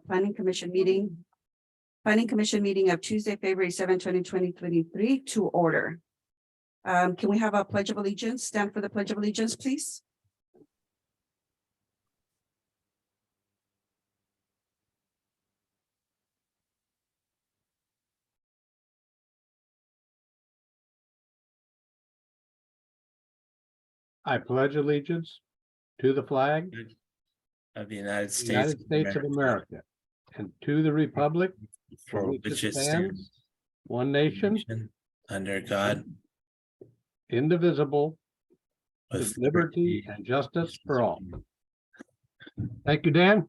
Planning Commission meeting of Tuesday, February 7, 2023 to order. Can we have a pledge of allegiance? Stand for the pledge of allegiance, please. I pledge allegiance to the flag of the United of the States, United States of America and to the republic for which it stands, one nation, under God, indivisible, with liberty and justice for all. Thank you, Dan.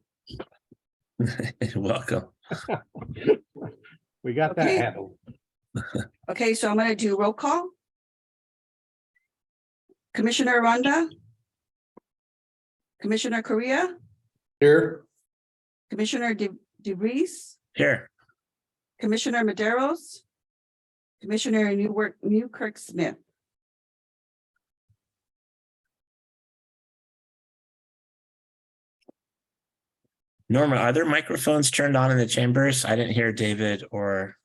Welcome. We got that Okay. handled. Okay, so I'm going to do roll call. Commissioner Aranda. Commissioner Correa. Here. Commissioner DeVries. Here, Commissioner Maderos. Commissioner Newkirk Smith. Norma, are there microphones turned on in the chambers? I didn't hear David or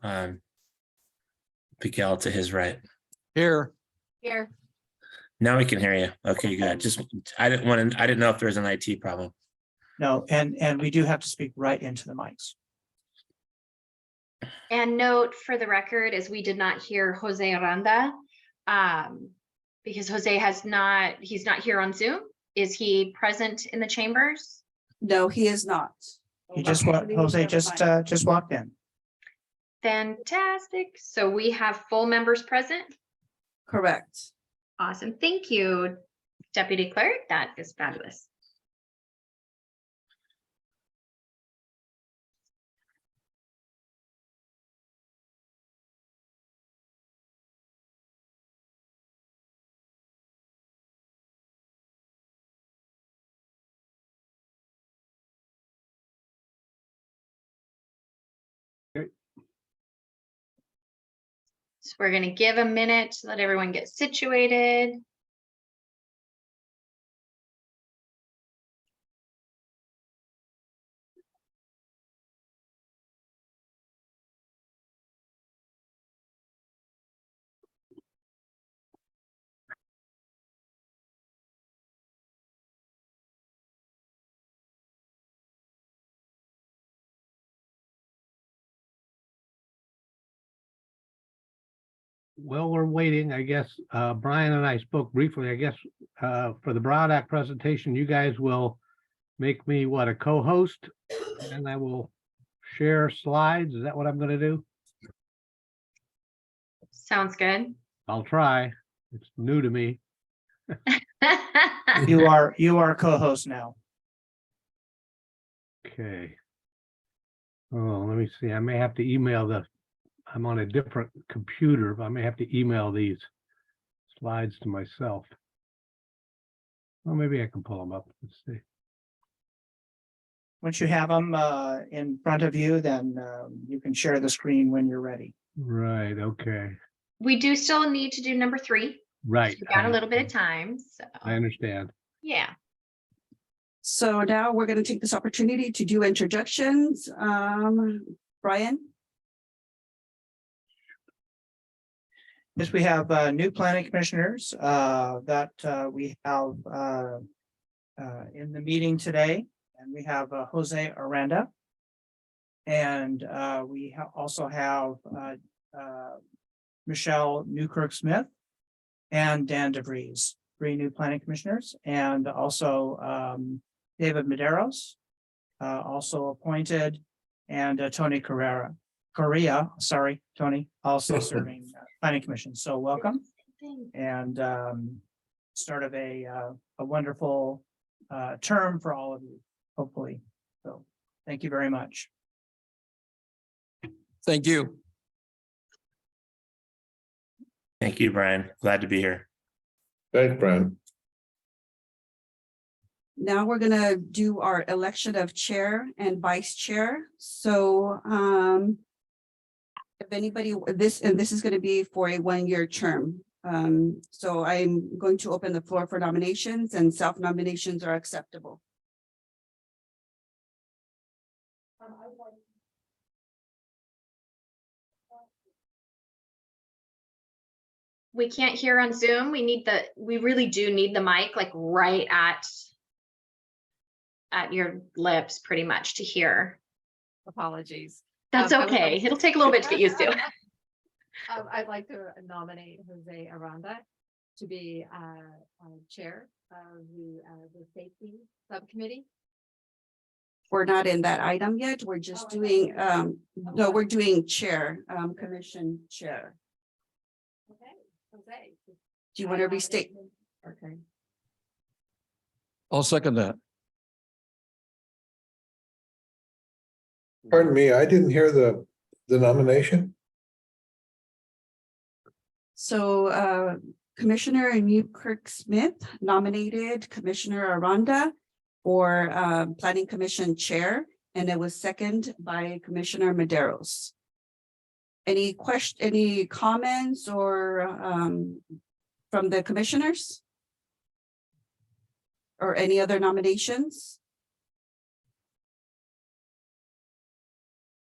Miguel to his right. Here. Here. Now we can hear you. Okay, good. I didn't know if there was an IT problem. No, and we do have to speak right into the mics. And note for the record, as we did not hear Jose Aranda, because Jose he's not here on Zoom. Is he present in the chambers? No, he is not. Jose just walked in. Fantastic. So we have full members present. Correct. Awesome. Thank you, Deputy Clerk. That is fabulous. So we're going to give a minute to let everyone get situated. Well, we're waiting, I guess. Brian and I spoke briefly, I guess, for the Broad Act presentation, you guys will make me a co-host, and I will share slides. Is that what I'm going to do? Sounds good. I'll try. It's new to me. You are co-host now. Okay. Oh, let me see. I may have to email I'm on a different computer, but I may have to email these slides to myself. Well, maybe I can pull them up. Let's see. Once you have them in front of you, then you can share the screen when you're ready. Right. Okay. We do still need to do number 3. Right. We got a little bit of time. So I understand. yeah. So now we're going to take this opportunity to do introductions. Brian. Yes, we have new planning commissioners that we have in the meeting today, and we have Jose Aranda, and we also have Michelle Newkirk Smith and Dan DeVries, 3 new planning commissioners, and also David Maderos, also appointed, and Tony Correa, Tony, also serving planning commission. So welcome, and start of a wonderful term for all of you, hopefully. So thank you very much. Thank you. Thank you, Brian. Glad to be here. Thanks, Brian. Now we're going to do our election of chair and vice chair. So if anybody, this is going to be for a 1-year term. So I'm going to open the floor for nominations, and self-nominations are acceptable. We can't hear on Zoom. We really do need the mic like right at your lips pretty much to hear. Apologies. That's I would okay. like- It'll take a little bit to get used to. I'd like to nominate Jose Aranda to be chair of the safety subcommittee. We're not in that item yet. We're just doing, no, we're doing chair, commission chair. Okay, Jose. Do you want to restate? Okay. I'll second that. Pardon me, I didn't hear the nomination. So Commissioner Newkirk Smith nominated Commissioner Aranda for Planning Commission Chair, and it was seconded by Commissioner Maderos. Any comments or from the commissioners? Or any other nominations?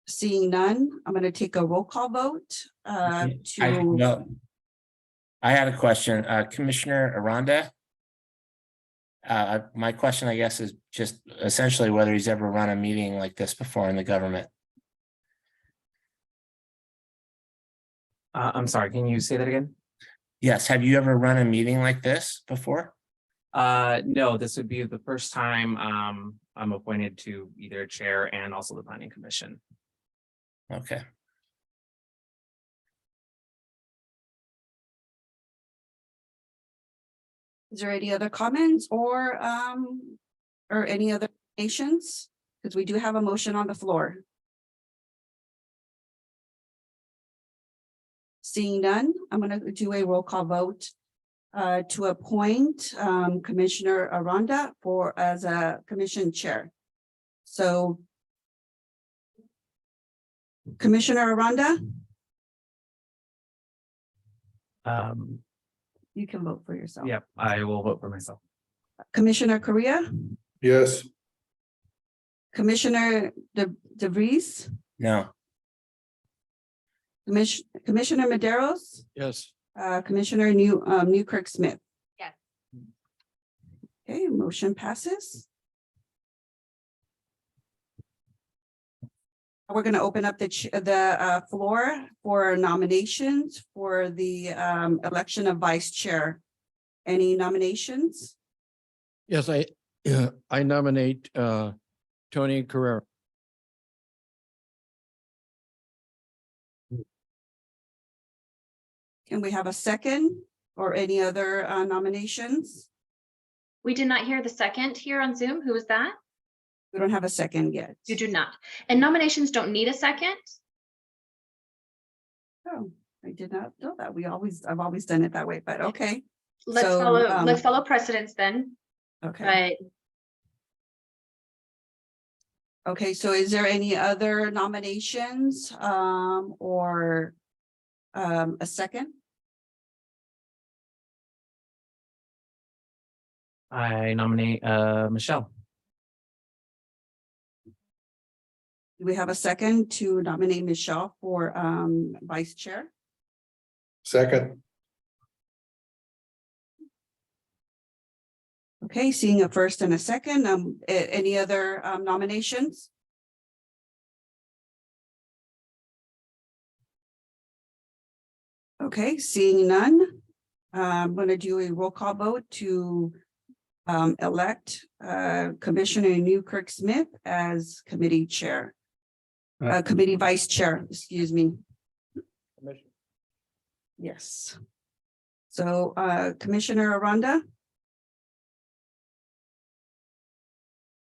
Seeing none, I'm going to take a roll call vote to. I had a question, Commissioner Aranda. My question, I guess, is just essentially whether he's ever run a meeting like this before in the government. I'm sorry, can you say that again? Yes, have you ever run a meeting like this before? No, this would be the first time I'm appointed to either chair and also the planning commission. Okay. Is there any other comments or any other nations? Because we do have a motion on the floor. Seeing none, I'm going to do a roll call vote to appoint Commissioner Aranda as a commission chair. So Commissioner Aranda, you can vote for yourself. Yep, I will vote for myself. Commissioner Correa, Yes, Commissioner DeVries, No, Commissioner Maderos, Yes. Commissioner Newkirk Smith. Yes. Okay, motion passes. We're going to open up the floor for nominations for the election of vice chair. Any nominations? Yes, I nominate Tony Carrera. Can we have a second or any other nominations? We did not hear the second here on Zoom. Who was that? We don't have a second yet. You do not. And nominations don't need a second. Oh, I did not know that. I've always done it that way, but okay. Let's So, follow precedents then. Okay. But Okay, so is there any other nominations or a second? I nominate Michelle. Do we have a second to nominate Michelle for vice chair? second, Okay, seeing a first and a second, any other nominations? Okay, seeing none, I'm going to do a roll call vote to elect Commissioner Newkirk Smith as committee chair. Committee vice chair, excuse me. Yes. So Commissioner Aranda,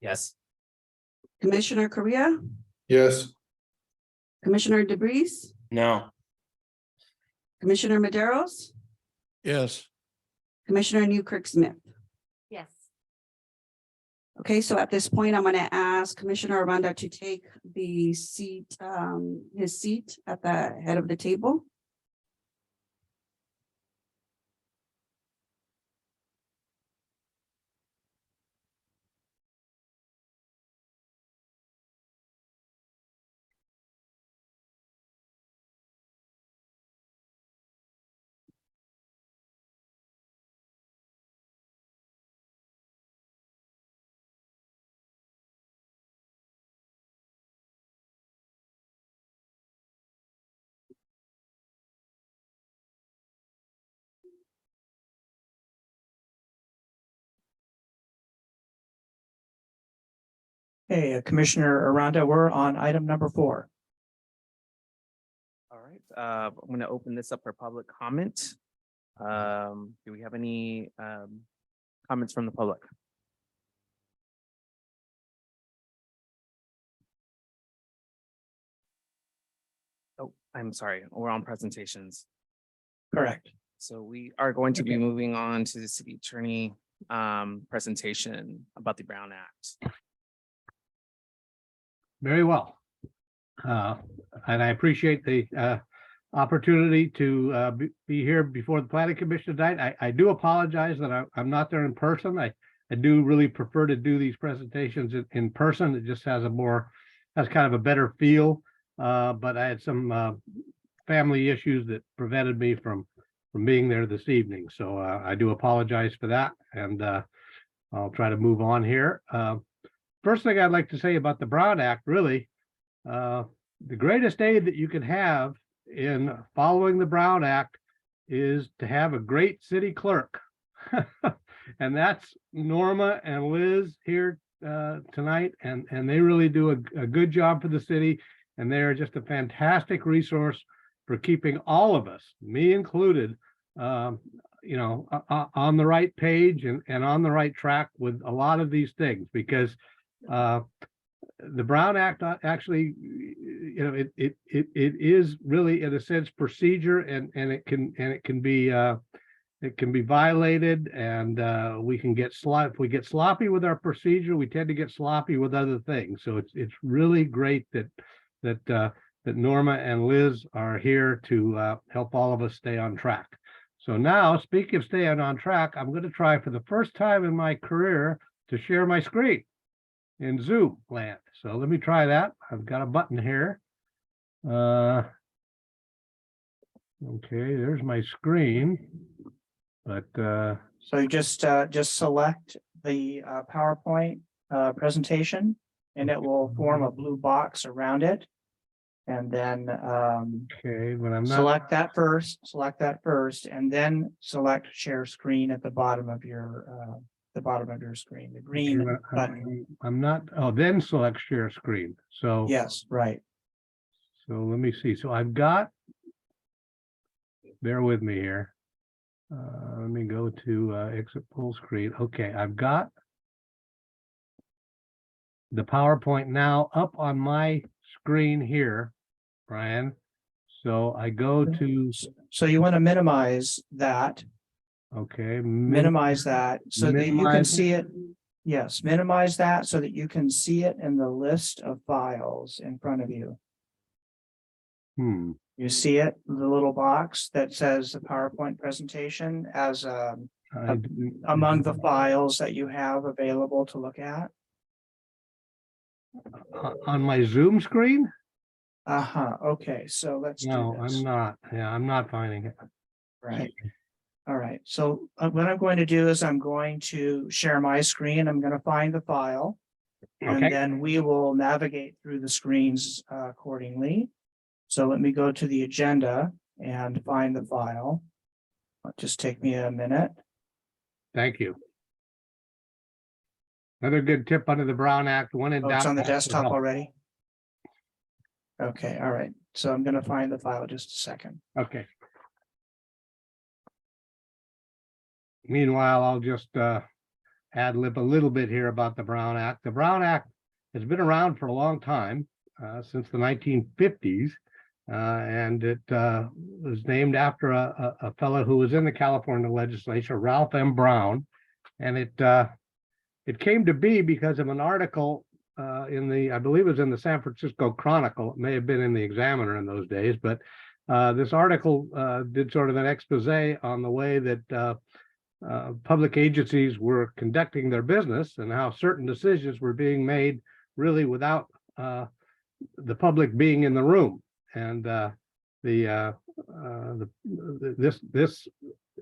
Yes. Commissioner Correa, yes, Commissioner DeVries, no, Commissioner Maderos, Yes. Commissioner Newkirk Smith. Yes. Okay, so at this point, I'm going to ask Commissioner Aranda to take the seat, his seat at the head of the table. Hey, Commissioner Aranda, we're on item number 4. All right, I'm going to open this up for public comment. Do we have any comments from the public? Oh, I'm sorry, we're on presentations. Correct. So we are going to be Okay. moving on to the city attorney presentation about the Brown Act. Very well. And I appreciate the opportunity to be here before the planning commission tonight. I do apologize that I'm not there in person. I do really prefer to do these presentations in person. It just has kind of a better feel. But I had some family issues that prevented me from being there this evening. So I do apologize for that. And I'll try to move on here. First thing I'd like to say about the Brown Act, really, the greatest aid that you can have in following the Brown Act is to have a great city clerk. And that's Norma and Liz here tonight, and they really do a good job for the city, and they are just a fantastic resource for keeping all of us, me included, on the right page and on the right track with a lot of these things, because the Brown Act actually, it is really, in a sense, procedure, and it can be violated, and we can get sloppy. If we get sloppy with our procedure, we tend to get sloppy with other things. So it's really great that Norma and Liz are here to help all of us stay on track. So now, speaking of staying on track, I'm going to try for the first time in my career to share my screen in Zoom land. So let me try that. I've got a button here. Okay, there's my screen. But So you just select the PowerPoint presentation, and it will form a blue box around it. And then okay, but I'm not. select that first, and then select share screen at the bottom of your screen, the green Okay, but button. I'm not. Oh, then select share screen. So Yes, right. So let me see. So I've got. Bear with me here. Let me go to exit full screen. Okay, I've got the PowerPoint now up on my screen here, Brian. So I go to, So you want to minimize that, okay. minimize that so that you can minimize see it. Yes, minimize that so that you can see it in the list of files in front of you. You see it, the little box that says the PowerPoint presentation as among the files that you have available to look at. On my Zoom screen? Okay, so let's No, do this. I'm not. Yeah, I'm not finding it. Right. All right, so what I'm going to do is I'm going to share my screen. I'm going to find the file. And Okay. then we will navigate through the screens accordingly. So let me go to the agenda and find the file. It'll just take me a minute. Thank you. Another good tip under the Brown Act, one in Oh, it's on the doubt, ask for desktop help. already? Okay, all right. So I'm going to find the file just a second. Okay. Meanwhile, I'll just ad lib a little bit here about the Brown Act. The Brown Act has been around for a long time, since the 1950s. And it was named after a fellow who was in the California legislature, Ralph M. Brown. And it came to be because of an article I believe it was in the San Francisco Chronicle. It may have been in the Examiner in those days, but this article did sort of an expose on the way that public agencies were conducting their business and how certain decisions were being made really without the public being in the room. And this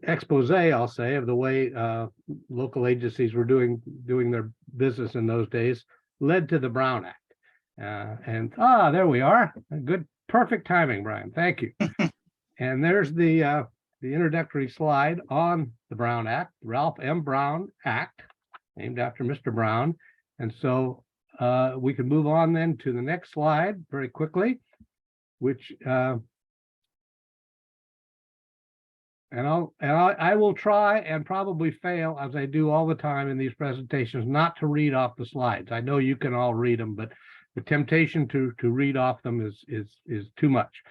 expose, I'll say, of the way local agencies were doing their business in those days led to the Brown Act. And there we are. Good, perfect timing, Brian. Thank you. And there's the introductory slide on the Brown Act, Ralph M. Brown Act, named after Mr. Brown. And so we can move on then to the next slide very quickly, which I will try and probably fail, as I do all the time in these presentations, not to read off the slides. I know you can all read them, but the temptation to read off them is too much.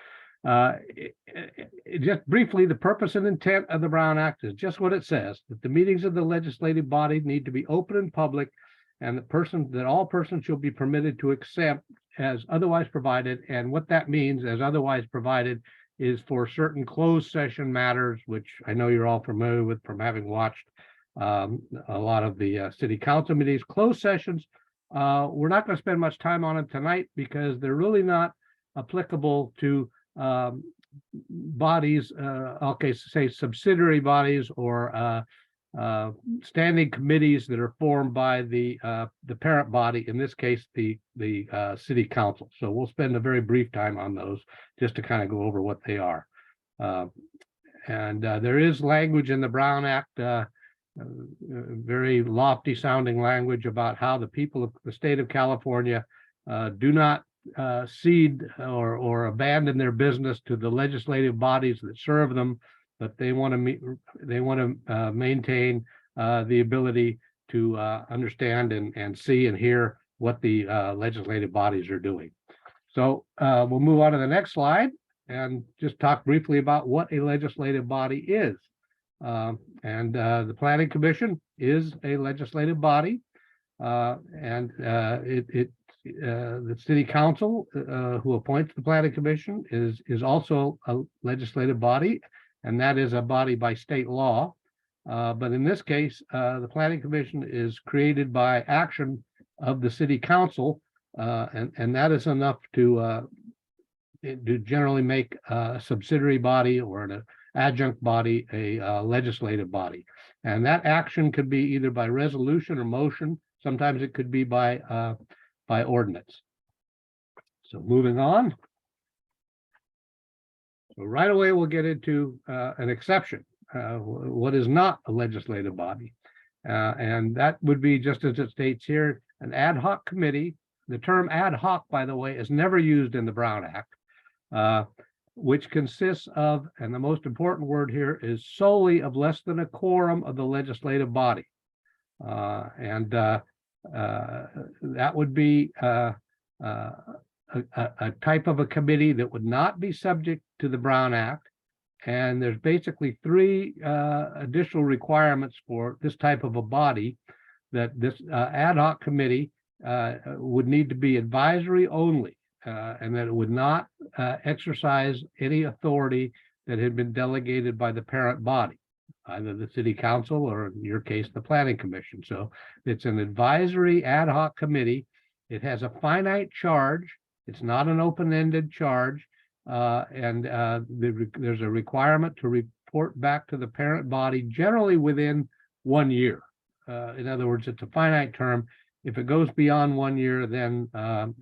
Just briefly, the purpose and intent of the Brown Act is just what it says, that the meetings of the legislative body need to be open and public, and that all persons shall be permitted to accept as otherwise provided. And what that means, as otherwise provided, is for certain closed session matters, which I know you're all familiar with from having watched a lot of the city council meetings. Closed sessions, we're not going to spend much time on them tonight because they're really not applicable to bodies, okay, say subsidiary bodies or standing committees that are formed by the parent body, in this case, the city council. So we'll spend a very brief time on those just to kind of go over what they are. And there is language in the Brown Act, very lofty sounding language about how the people of the state of California do not cede or abandon their business to the legislative bodies that serve them, but they want to maintain the ability to understand and see and hear what the legislative bodies are doing. So we'll move on to the next slide and just talk briefly about what a legislative body is. The Planning Commission is a legislative body, and the city council who appoints the Planning Commission is also a legislative body, and that is a body by state law. But in this case, the Planning Commission is created by action of the city council, and that is enough to generally make a subsidiary body or an adjunct body a legislative body. And that action could be either by resolution or motion. Sometimes it could be by ordinance. So moving on. So right away, we'll get into an exception, what is not a legislative body. And that would be, just as it states here, an ad hoc committee. The term ad hoc, by the way, is never used in the Brown Act, which consists of, and the most important word here is solely of less than a quorum of the legislative body. That would be a type of a committee that would not be subject to the Brown Act. And there's basically three additional requirements for this type of a body, that this ad hoc committee would need to be advisory only, and that it would not exercise any authority that had been delegated by the parent body, either the city council or, in your case, the Planning Commission. So it's an advisory ad hoc committee. It has a finite charge. It's not an open-ended charge. There's a requirement to report back to the parent body generally within 1 year. In other words, it's a finite term. If it goes beyond 1 year, then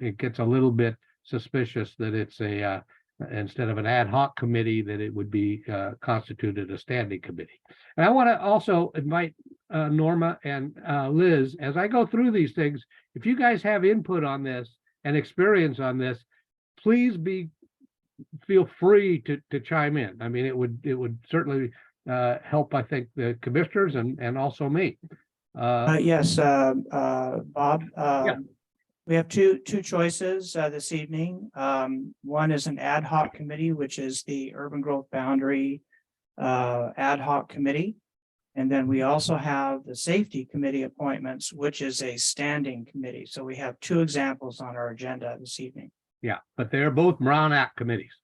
it gets a little bit suspicious that it's instead of an ad hoc committee, that it would be constituted a standing committee. And I want to also invite Norma and Liz, as I go through these things, if you guys have input on this and experience on this, please feel free to chime in. I mean, it would certainly help, I think, the commissioners and also me. Yes, Bob. Yeah. We have two choices this evening. One is an ad hoc committee, which is the Urban Growth Boundary ad hoc committee. And then we also have the Safety Committee appointments, which is a standing committee. So we have two examples on our agenda this evening. Yeah, but they're both Brown Act committees,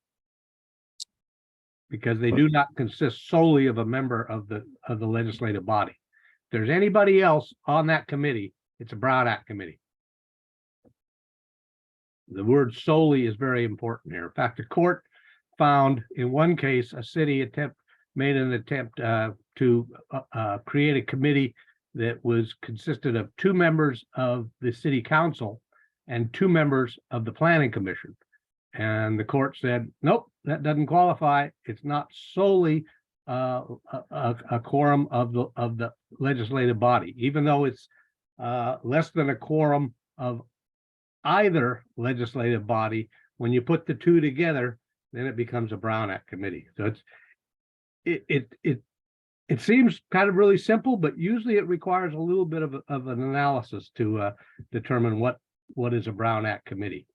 because they do not consist solely of a member of the legislative body. If there's anybody else on that committee, it's a Brown Act committee. The word solely is very important here. In fact, the court found in one case a city made an attempt to create a committee that consisted of 2 members of the city council and 2 members of the Planning Commission. And the court said, nope, that doesn't qualify. It's not solely a quorum of the legislative body, even though it's less than a quorum of either legislative body. When you put the two together, then it becomes a Brown Act committee. So it seems kind of really simple, but usually it requires a little bit of an analysis to determine what is a Brown Act committee.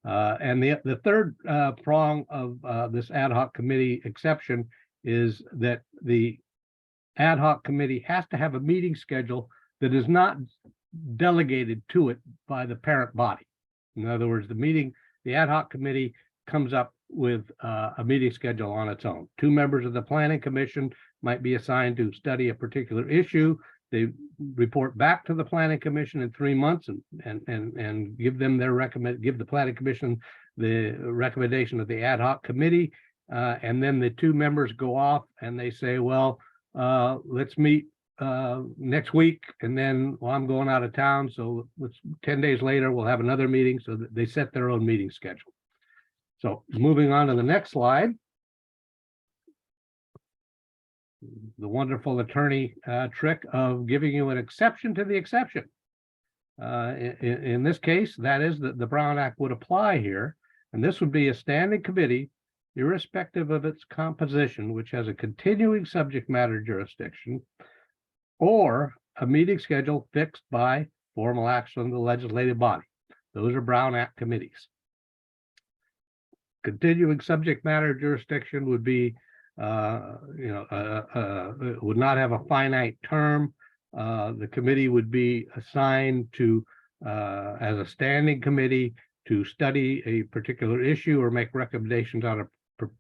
And the third prong of this ad hoc committee exception is that the ad hoc committee has to have a meeting schedule that is not delegated to it by the parent body. In other words, the ad hoc committee comes up with a meeting schedule on its own. 2 members of the planning commission might be assigned to study a particular issue. They report back to the planning commission in 3 months and give them give the planning commission the recommendation of the ad hoc committee. And then the 2 members go off and they say, well, let's meet next week. And then, well, I'm going out of town. So 10 days later, we'll have another meeting. So that they set their own meeting schedule. So moving on to the next slide. The wonderful attorney trick of giving you an exception to the exception. In this case, that is that the Brown Act would apply here, and this would be a standing committee, irrespective of its composition, which has a continuing subject matter jurisdiction, or a meeting schedule fixed by formal action of the legislative body. Those are Brown Act committees. Continuing subject matter jurisdiction would be would not have a finite term. The committee would be assigned to, as a standing committee, to study a particular issue or make recommendations on a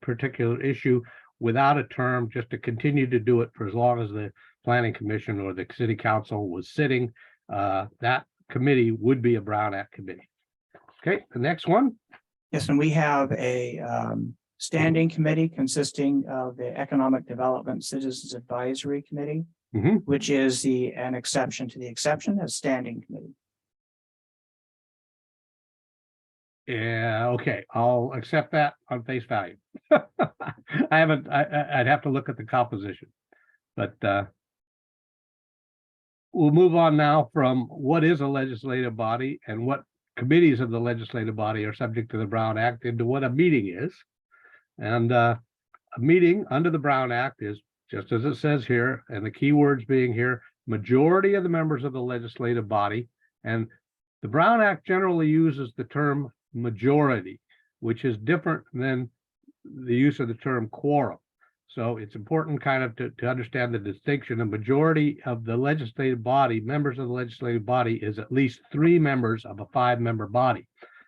particular issue without a term, just to continue to do it for as long as the planning commission or the city council was sitting. That committee would be a Brown Act committee. Okay, the next one. Yes, and we have a standing committee consisting of the Economic Development Citizens Advisory Committee, Mhm. which is an exception to the exception as standing committee. Yeah, okay, I'll accept that on face value. I'd have to look at the composition, but we'll move on now from what is a legislative body and what committees of the legislative body are subject to the Brown Act into what a meeting is. And a meeting under the Brown Act is, just as it says here, and the key words being here, majority of the members of the legislative body. And the Brown Act generally uses the term majority, which is different than the use of the term quorum. So it's important kind of to understand the distinction. A majority of the legislative body, members of the legislative body, is at least 3 members of a 5-member body.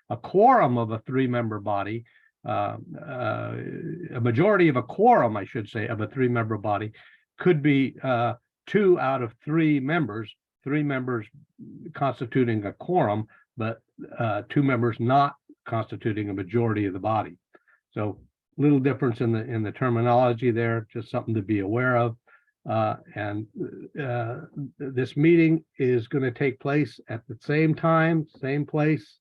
A quorum of a 3-member body, a majority of a quorum, I should say, of a 3-member body could be 2 out of 3 members, 3 members constituting a quorum, but 2 members not constituting a majority of the body. So little difference in the terminology there, just something to be aware of. And this meeting is going to take place at the same time, same place,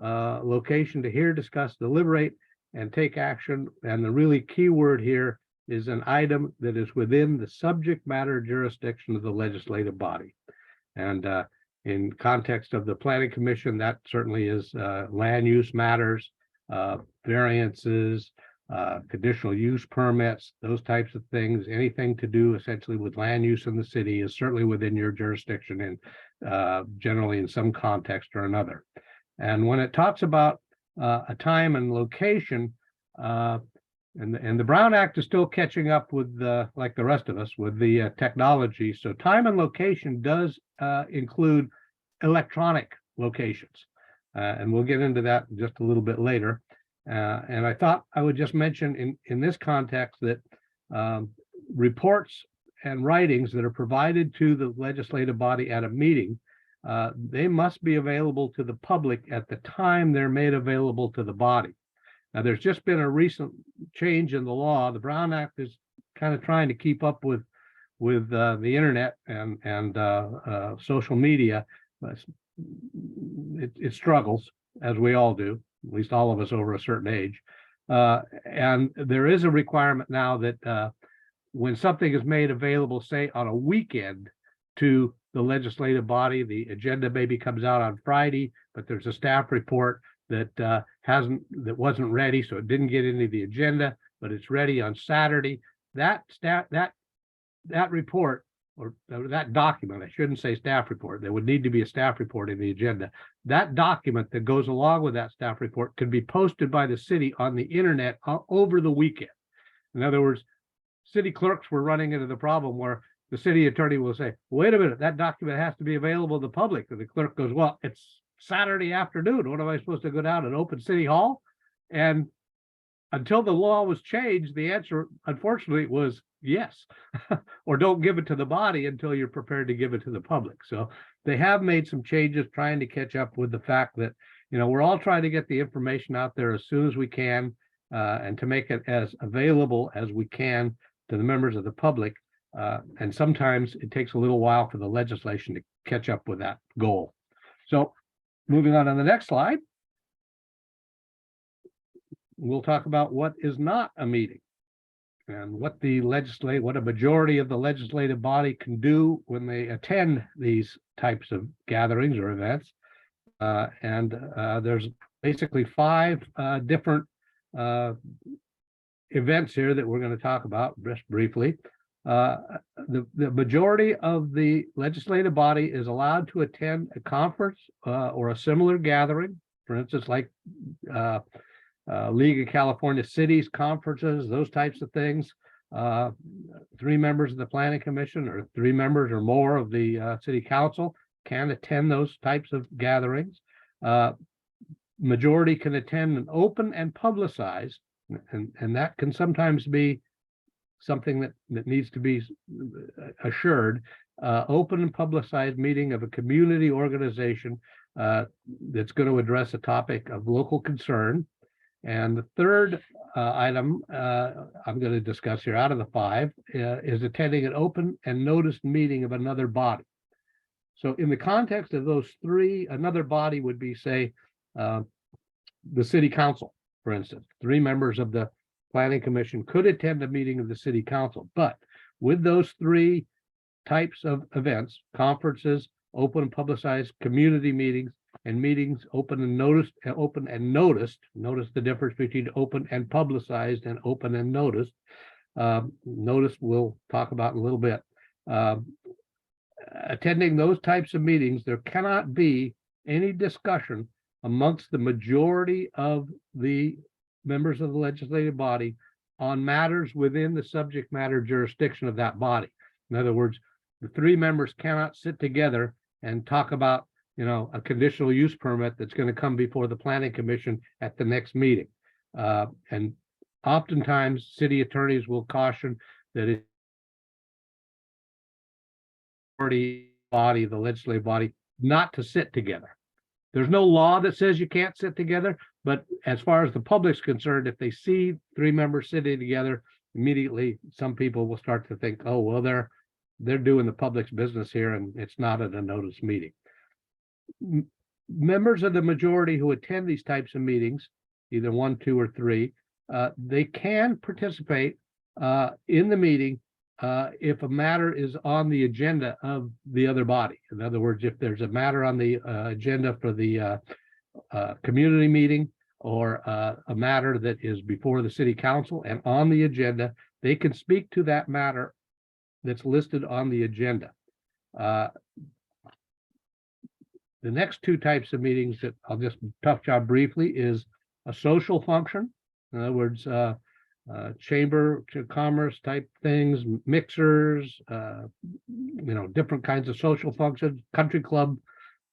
location to hear, discuss, deliberate, and take action. And the really key word here is an item that is within the subject matter jurisdiction of the legislative body. And in context of the planning commission, that certainly is land use matters, variances, conditional use permits, those types of things. Anything to do essentially with land use in the city is certainly within your jurisdiction, and generally in some context or another. And when it talks about a time and location, and the Brown Act is still catching up with, like the rest of us, with the technology. So time and location does include electronic locations. And we'll get into that just a little bit later. And I thought I would just mention in this context that reports and writings that are provided to the legislative body at a meeting, they must be available to the public at the time they're made available to the body. Now, there's just been a recent change in the law. The Brown Act is kind of trying to keep up with the internet and social media. But it struggles, as we all do, at least all of us over a certain age. And there is a requirement now that when something is made available, say on a weekend, to the legislative body. The agenda maybe comes out on Friday, but there's a staff report that that wasn't ready, so it didn't get into the agenda, but it's ready on Saturday. That report, or that document, I shouldn't say staff report, there would need to be a staff report in the agenda. That document that goes along with that staff report can be posted by the city on the internet over the weekend. In other words, city clerks were running into the problem where the city attorney will say, wait a minute, that document has to be available to the public. And the clerk goes, well, it's Saturday afternoon. What am I supposed to go down and open City Hall? And until the law was changed, the answer, unfortunately, was yes, or don't give it to the body until you're prepared to give it to the public. So they have made some changes trying to catch up with the fact that, we're all trying to get the information out there as soon as we can, and to make it as available as we can to the members of the public. And sometimes it takes a little while for the legislation to catch up with that goal. So moving on to the next slide, we'll talk about what is not a meeting and what what a majority of the legislative body can do when they attend these types of gatherings or events. There's basically 5 different events here that we're going to talk about just briefly. The majority of the legislative body is allowed to attend a conference or a similar gathering, for instance, like League of California Cities conferences, those types of things. 3 members of the Planning Commission or 3 members or more of the City Council can attend those types of gatherings. Majority can attend an open and publicized, and that can sometimes be something that needs to be assured, open and publicized meeting of a community organization that's going to address a topic of local concern. And the third item I'm going to discuss here out of the 5 is attending an open and noticed meeting of another body. So in the context of those 3, another body would be, say, the City Council, for instance. 3 members of the Planning Commission could attend a meeting of the City Council, but with those 3 types of events, conferences, open and publicized community meetings, and meetings open and noticed, notice the difference between open and publicized and open and noticed. Notice we'll talk about in a little bit. Attending those types of meetings, there cannot be any discussion amongst the majority of the members of the legislative body on matters within the subject matter jurisdiction of that body. In other words, the 3 members cannot sit together and talk about, a conditional use permit that's going to come before the Planning Commission at the next meeting. And oftentimes city attorneys will caution that it the legislative body, not to sit together. There's no law that says you can't sit together, but as far as the public's concerned, if they see 3 members sitting together, immediately some people will start to think, oh, well, they're doing the public's business here and it's not at a notice meeting. Members of the majority who attend these types of meetings, either 1, 2, or 3, they can participate in the meeting if a matter is on the agenda of the other body. In other words, if there's a matter on the agenda for the community meeting or a matter that is before the City Council and on the agenda, they can speak to that matter that's listed on the agenda. The next 2 types of meetings that I'll just touch on briefly is a social function. In other words, chamber to commerce type things, mixers, different kinds of social functions, country club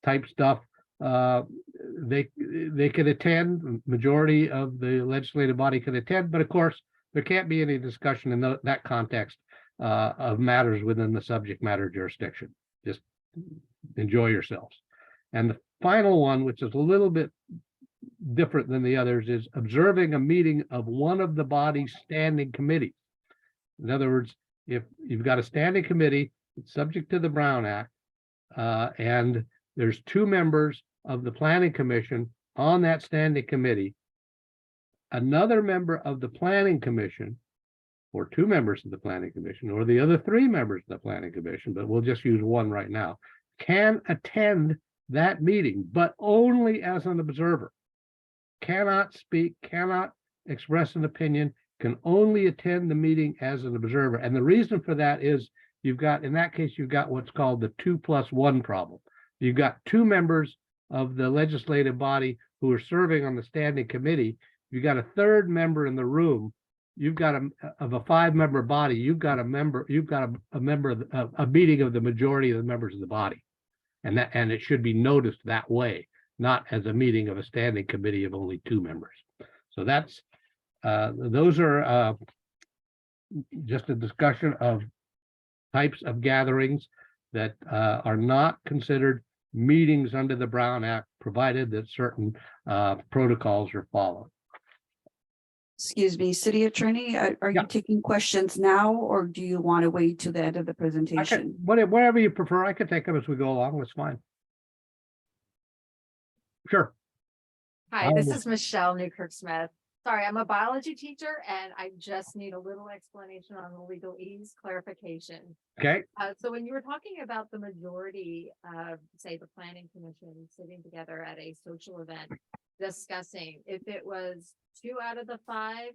type stuff. They can attend, majority of the legislative body can attend, but of course, there can't be any discussion in that context of matters within the subject matter jurisdiction. Just enjoy yourselves. And the final one, which is a little bit different than the others, is observing a meeting of one of the body's standing committees. In other words, if you've got a standing committee, it's subject to the Brown Act, and there's 2 members of the Planning Commission on that standing committee, another member of the Planning Commission or 2 members of the planning commission, or the other 3 members of the planning commission, but we'll just use 1 right now, can attend that meeting, but only as an observer. Cannot speak, cannot express an opinion, can only attend the meeting as an observer. And the reason for that is in that case, you've got what's called the 2+1 problem. You've got 2 members of the legislative body who are serving on the standing committee. You've got a 3rd member in the room. You've got of a 5-member body. You've got a member of a meeting of the majority of the members of the body. And it should be noticed that way, not as a meeting of a standing committee of only 2 members. So that's those are just a discussion of types of gatherings that are not considered meetings under the Brown Act, provided that certain protocols are followed. Excuse me, City Attorney, are Yeah. you taking questions now, or do you want to wait to the end of the presentation? Whatever you prefer, I can take them as we go along. That's fine. Sure. Hi, this Um, is Michelle Newkirk Smith. Sorry, I'm a biology teacher and I just need a little explanation on the legalese clarification. Okay. So when you were talking about the majority of, say, the planning commission sitting together at a social event, discussing, if it was 2 out of the 5,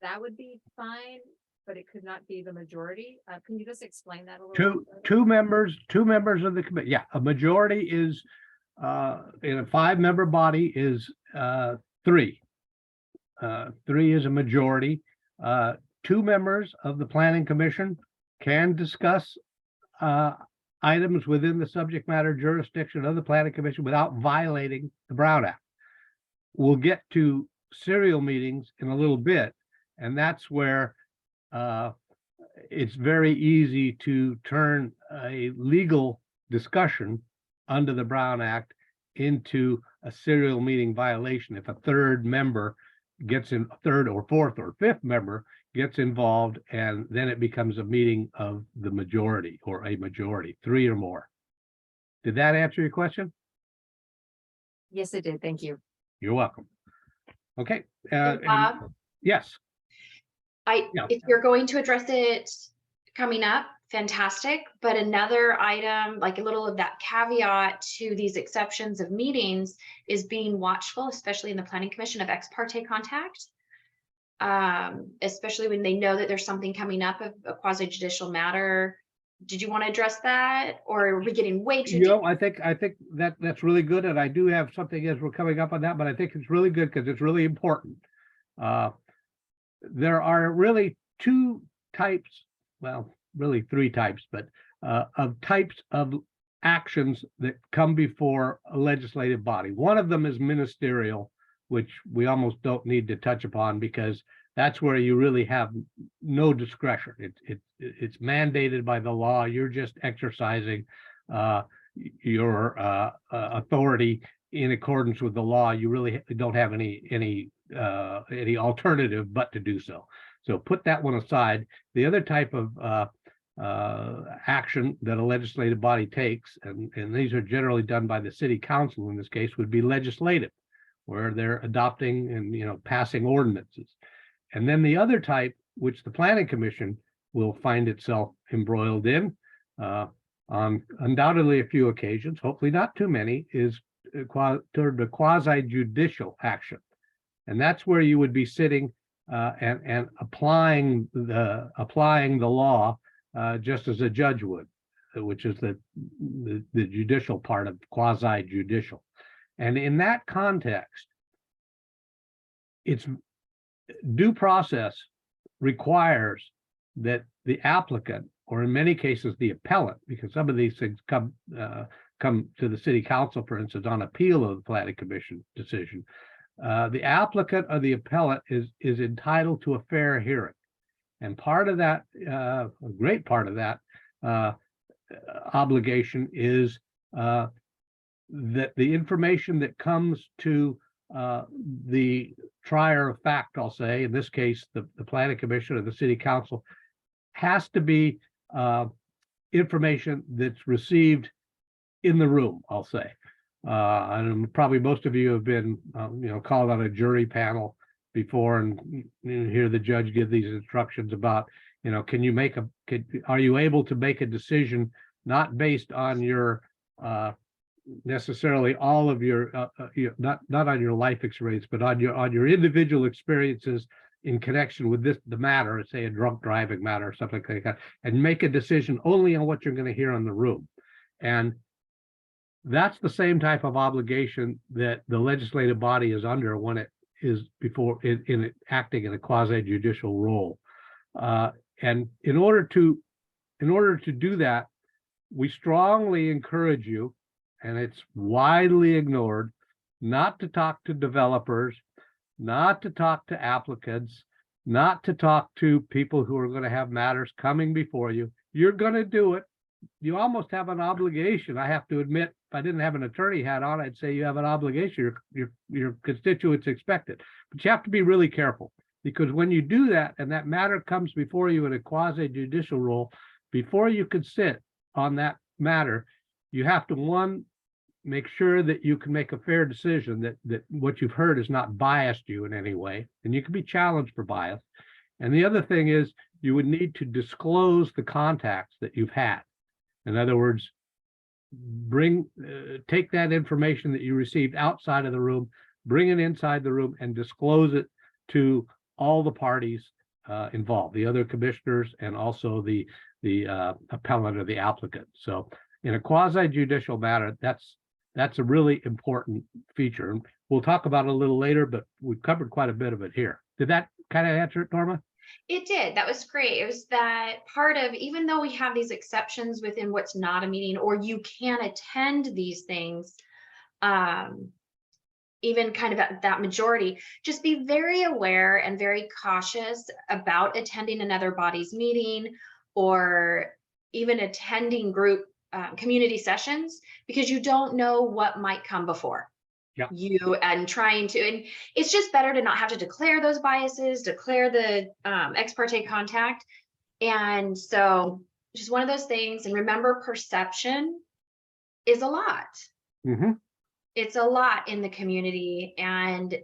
that would be fine, but it could not be the majority. Can you just explain that a little? Two members of the committee. Yeah, a majority is in a 5-member body is 3. 3 is a majority. 2 members of the planning commission can discuss items within the subject matter jurisdiction of the planning commission without violating the Brown Act. We'll get to serial meetings in a little bit, and that's where it's very easy to turn a legal discussion under the Brown Act into a serial meeting violation if a 3rd member gets in, 3rd or 4th or 5th member gets involved, and then it becomes a meeting of the majority or a majority, 3 or more. Did that answer your question? Yes, it did. Thank you. You're welcome. Okay. And Bob, Yes. Yeah. if you're going to address it coming up, fantastic. But another item, like a little of that caveat to these exceptions of meetings, is being watchful, especially in the planning commission, of ex parte contact. Especially when they know that there's something coming up of a quasi judicial matter. Did you want to address that, or are we getting way too deep? I think that's really good, and I do have something as we're coming up on that, but I think it's really good because it's really important. There are really 2 types, well, really 3 types, but of types of actions that come before a legislative body. One of them is ministerial, which we almost don't need to touch upon because that's where you really have no discretion. It's mandated by the law. You're just exercising your authority in accordance with the law. You really don't have any alternative but to do so. So put that one aside. The other type of action that a legislative body takes, and these are generally done by the city council in this case, would be legislative, where they're adopting and passing ordinances. And then the other type, which the planning commission will find itself embroiled in on undoubtedly a few occasions, hopefully not too many, is toward the quasi judicial action. And that's where you would be sitting and applying the law just as a judge would, which is the judicial part of quasi judicial. And in that context, it's due process requires that the applicant, or in many cases the appellant, because some of these things come to the city council, for instance, on appeal of the planning commission decision, the applicant or the appellant is entitled to a fair hearing. And part of that, a great part of that obligation is that the information that comes to the trier of fact, I'll say, in this case, the planning commission or the city council, has to be information that's received in the room, I'll say. And probably most of you have been, called on a jury panel before and you hear the judge give these instructions about, can you are you able to make a decision not based on your necessarily all of your not on your life experience, but on your individual experiences in connection with the matter, say a drunk driving matter or something like that, and make a decision only on what you're going to hear in the room. And that's the same type of obligation that the legislative body is under when it is acting in a quasi judicial role. And in order to do that, we strongly encourage you, and it's widely ignored, not to talk to developers, not to talk to applicants, not to talk to people who are going to have matters coming before you. You're going to do it. You almost have an obligation. I have to admit, if I didn't have an attorney hat on, I'd say you have an obligation. Your constituents expect it. But you have to be really careful, because when you do that and that matter comes before you in a quasi judicial role, before you can sit on that matter, you have to, one, make sure that you can make a fair decision, that what you've heard has not biased you in any way, and you can be challenged for bias. And the other thing is, you would need to disclose the contacts that you've had. In other words, take that information that you received outside of the room, bring it inside the room, and disclose it to all the parties involved, the other commissioners, and also the appellant or the applicant. So in a quasi judicial matter, that's a really important feature. And we'll talk about it a little later, but we've covered quite a bit of it here. Did that kind of answer it, Norma? It did. That was great. It was that part of, even though we have these exceptions within what's not a meeting, or you can attend these things, even kind of at that majority, just be very aware and very cautious about attending another body's meeting, or even attending group community sessions, because you don't know what might come before. You, and trying to, and it's just better to not have to declare those biases, declare the ex parte contact. And so just one of those things. And remember, perception is a lot. Mm-hmm. It's a lot in the community, and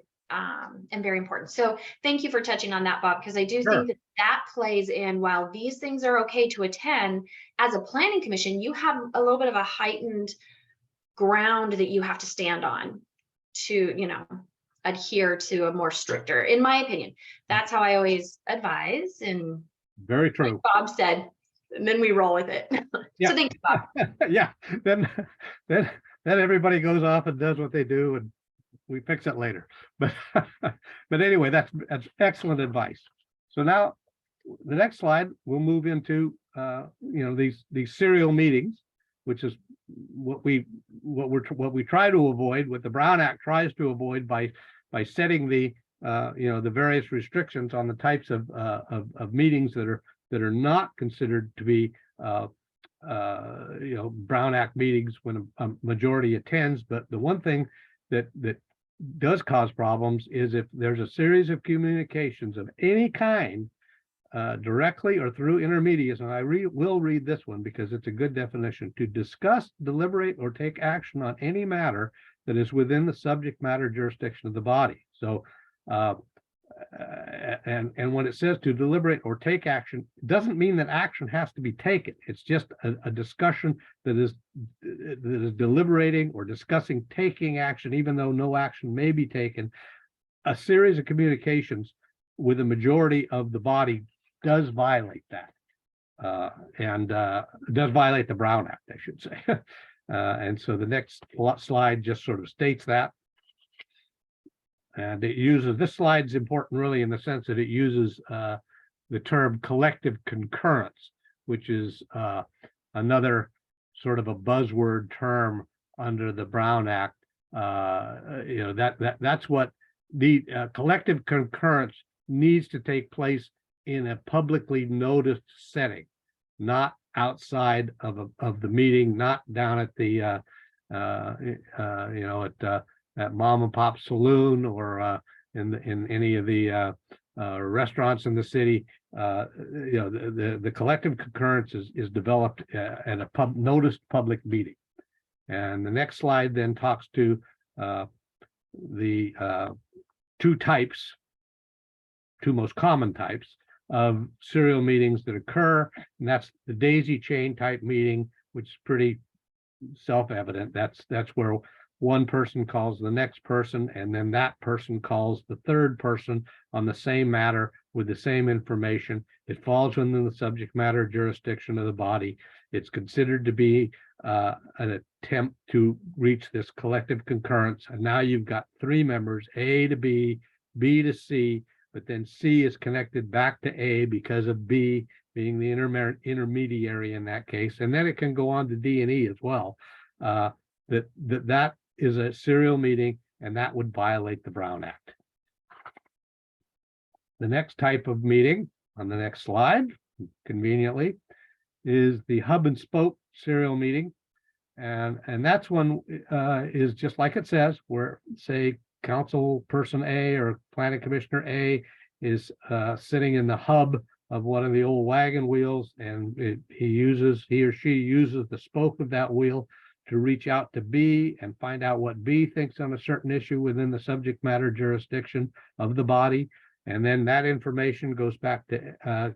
very important. So thank you for touching on that, Bob, because I do think that plays in. While these things are okay to attend, as a planning commission, you have a little bit of a heightened ground that you have to stand on to, adhere to a more stricter, in my opinion. That's how I always advise. And very true. Like Bob said, and then we roll with it. Yeah. So thank you, Bob. Yeah. Then everybody goes off and does what they do, and we fix it later. But anyway, that's excellent advice. So now the next slide, we'll move into these serial meetings, which is what we try to avoid, what the Brown Act tries to avoid by setting the various restrictions on the types of meetings that are not considered to be Brown Act meetings when a majority attends. But the one thing that does cause problems is if there's a series of communications of any kind, directly or through intermediaries, and I will read this one because it's a good definition: to discuss, deliberate, or take action on any matter that is within the subject matter jurisdiction of the body. So, and when it says to deliberate or take action, it doesn't mean that action has to be taken. It's just a discussion that is deliberating or discussing taking action, even though no action may be taken. A series of communications with a majority of the body does violate that, and does violate the Brown Act, I should say. And so the next slide just sort of states that. And it uses, this slide is important really in the sense that it uses the term collective concurrence, which is another sort of a buzzword term under the Brown Act. That's what the collective concurrence needs to take place in a publicly noticed setting, not outside of the meeting, not down at the at mom and pop saloon, or in any of the restaurants in the city. The collective concurrence is developed at a noticed public meeting. And the next slide then talks to the two types two most common types of serial meetings that occur, and that's the daisy chain type meeting, which is pretty self-evident. That's where one person calls the next person, and then that person calls the third person on the same matter with the same information. It falls within the subject matter jurisdiction of the body. It's considered to be an attempt to reach this collective concurrence. And now you've got three members, A to B, B to C, but then C is connected back to A because of B being the intermediary in that case. And then it can go on to D and E as well. That is a serial meeting, and that would violate the Brown Act. The next type of meeting on the next slide, conveniently, is the hub and spoke serial meeting. And that's one is just like it says, where say council person A or planning commissioner A is sitting in the hub of one of the old wagon wheels, and he or she uses the spoke of that wheel to reach out to B and find out what B thinks on a certain issue within the subject matter jurisdiction of the body. And then that information goes back to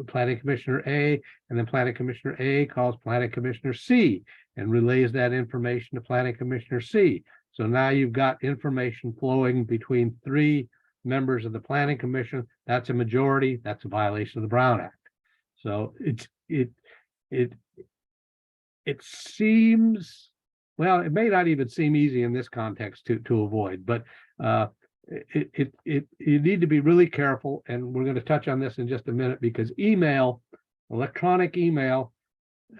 planning commissioner A, and then planning commissioner A calls planning commissioner C and relays that information to planning commissioner C. So now you've got information flowing between three members of the planning commission. That's a majority. That's a violation of the Brown Act. So it seems, well, it may not even seem easy in this context to avoid, but you need to be really careful. And we're going to touch on this in just a minute, because electronic email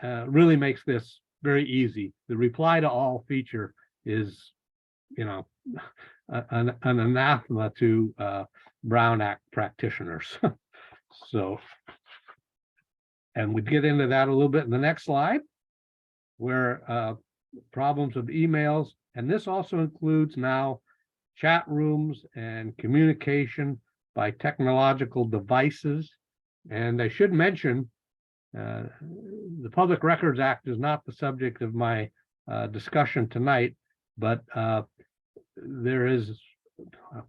really makes this very easy. The reply to all feature is, an anathema to Brown Act practitioners. So, and we get into that a little bit in the next slide, where problems of emails, and this also includes now chat rooms and communication by technological devices. And I should mention, the Public Records Act is not the subject of my discussion tonight, but there is,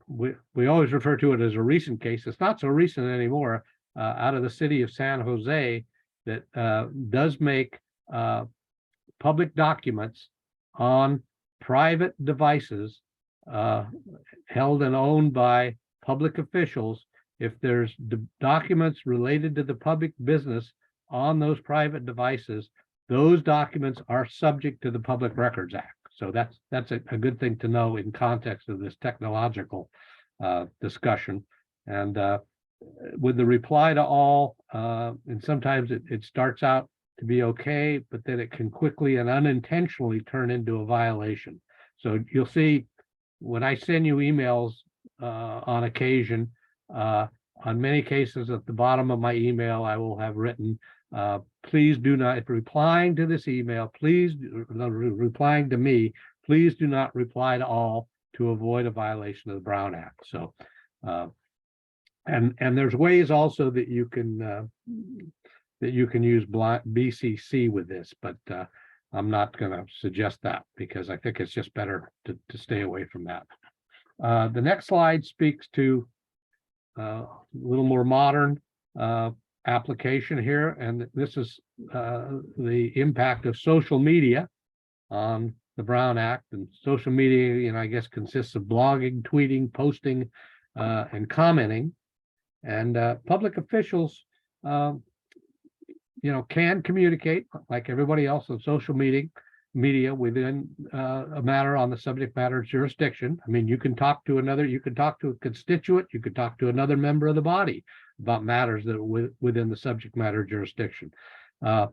we always refer to it as a recent case. It's not so recent anymore, out of the city of San Jose, that does make public documents on private devices held and owned by public officials. If there's documents related to the public business on those private devices, those documents are subject to the Public Records Act. So that's a good thing to know in context of this technological discussion. And with the reply to all, and sometimes it starts out to be okay, but then it can quickly and unintentionally turn into a violation. So you'll see when I send you emails on occasion, on many cases at the bottom of my email, I will have written, please do not, if replying to this email, replying to me, please do not reply to all to avoid a violation of the Brown Act. So, and there's ways also that you can use BCC with this, but I'm not going to suggest that, because I think it's just better to stay away from that. The next slide speaks to a little more modern application here, and this is the impact of social media on the Brown Act. And social media, I guess, consists of blogging, tweeting, posting, and commenting. And public officials, can communicate like everybody else on social media within a matter on the subject matter jurisdiction. I mean, you can talk to a constituent, you could talk to another member of the body about matters that are within the subject matter jurisdiction. And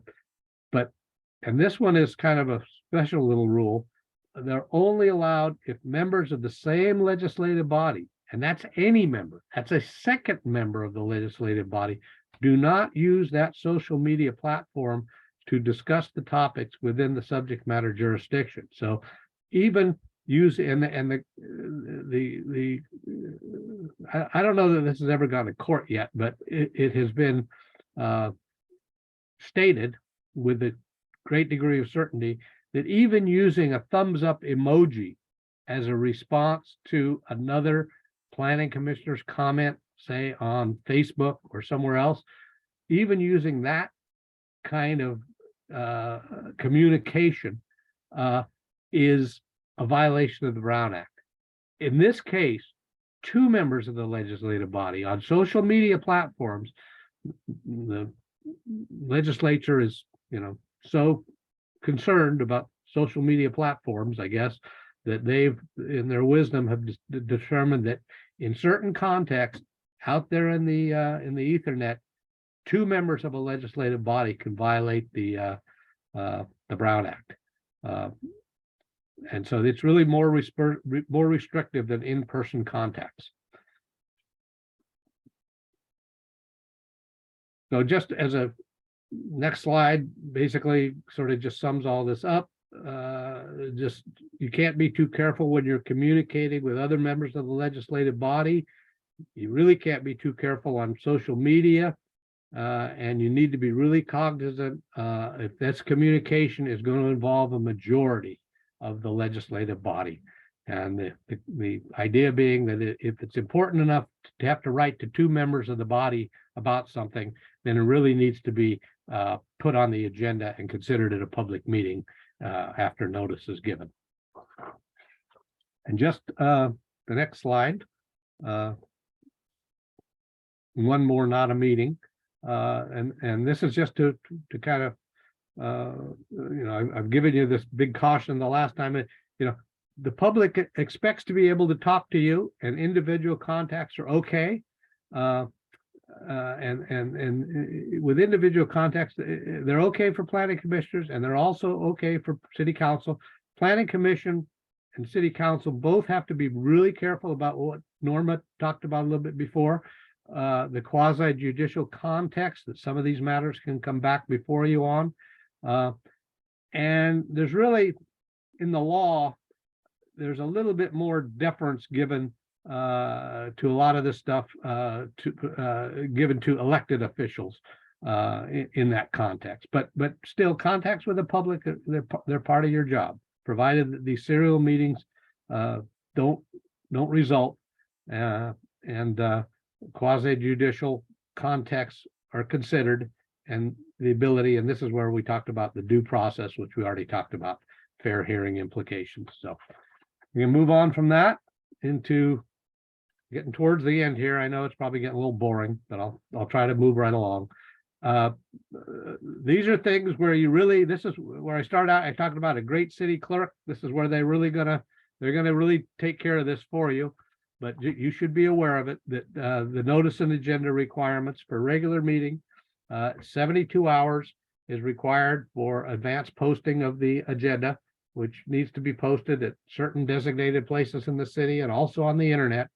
this one is kind of a special little rule. They're only allowed if members of the same legislative body, and that's any member, that's a second member of the legislative body, do not use that social media platform to discuss the topics within the subject matter jurisdiction. So even use I don't know that this has ever gone to court yet, but it has been stated with a great degree of certainty that even using a thumbs up emoji as a response to another planning commissioner's comment say on Facebook or somewhere else, even using that kind of communication is a violation of the Brown Act. In this case, two members of the legislative body on social media platforms, the legislature is, so concerned about social media platforms, I guess, that they've, in their wisdom, have determined that in certain contexts out there in the Ethernet, two members of a legislative body can violate the Brown Act. And so it's really more restrictive than in-person contacts. So just as a next slide, basically sort of just sums all this up. Just, you can't be too careful when you're communicating with other members of the legislative body. You really can't be too careful on social media. And you need to be really cognizant if this communication is going to involve a majority of the legislative body. And the idea being that if it's important enough to have to write to two members of the body about something, then it really needs to be put on the agenda and considered at a public meeting after notice is given. And just the next slide. One more, not a meeting. And this is just to kind of, I've given you this big caution the last time, the public expects to be able to talk to you, and individual contacts are okay. And with individual contacts, they're okay for planning commissioners, and they're also okay for city council. Planning commission and city council both have to be really careful about what Norma talked about a little bit before. The quasi judicial context that some of these matters can come back before you on. And there's really, in the law, there's a little bit more deference given to a lot of this stuff given to elected officials in that context. But still, contacts with the public, they're part of your job, provided that these serial meetings don't result and quasi judicial contexts are considered, and the ability, and this is where we talked about the due process, which we already talked about, fair hearing implications. So we can move on from that into getting towards the end here. I know it's probably getting a little boring, but I'll try to move right along. These are things where you really, this is where I start out. I talked about a great city clerk. This is where they're gonna really take care of this for you. But you should be aware of it, that the notice and agenda requirements for regular meeting, 72 hours is required for advance posting of the agenda, which needs to be posted at certain designated places in the city and also on the internet.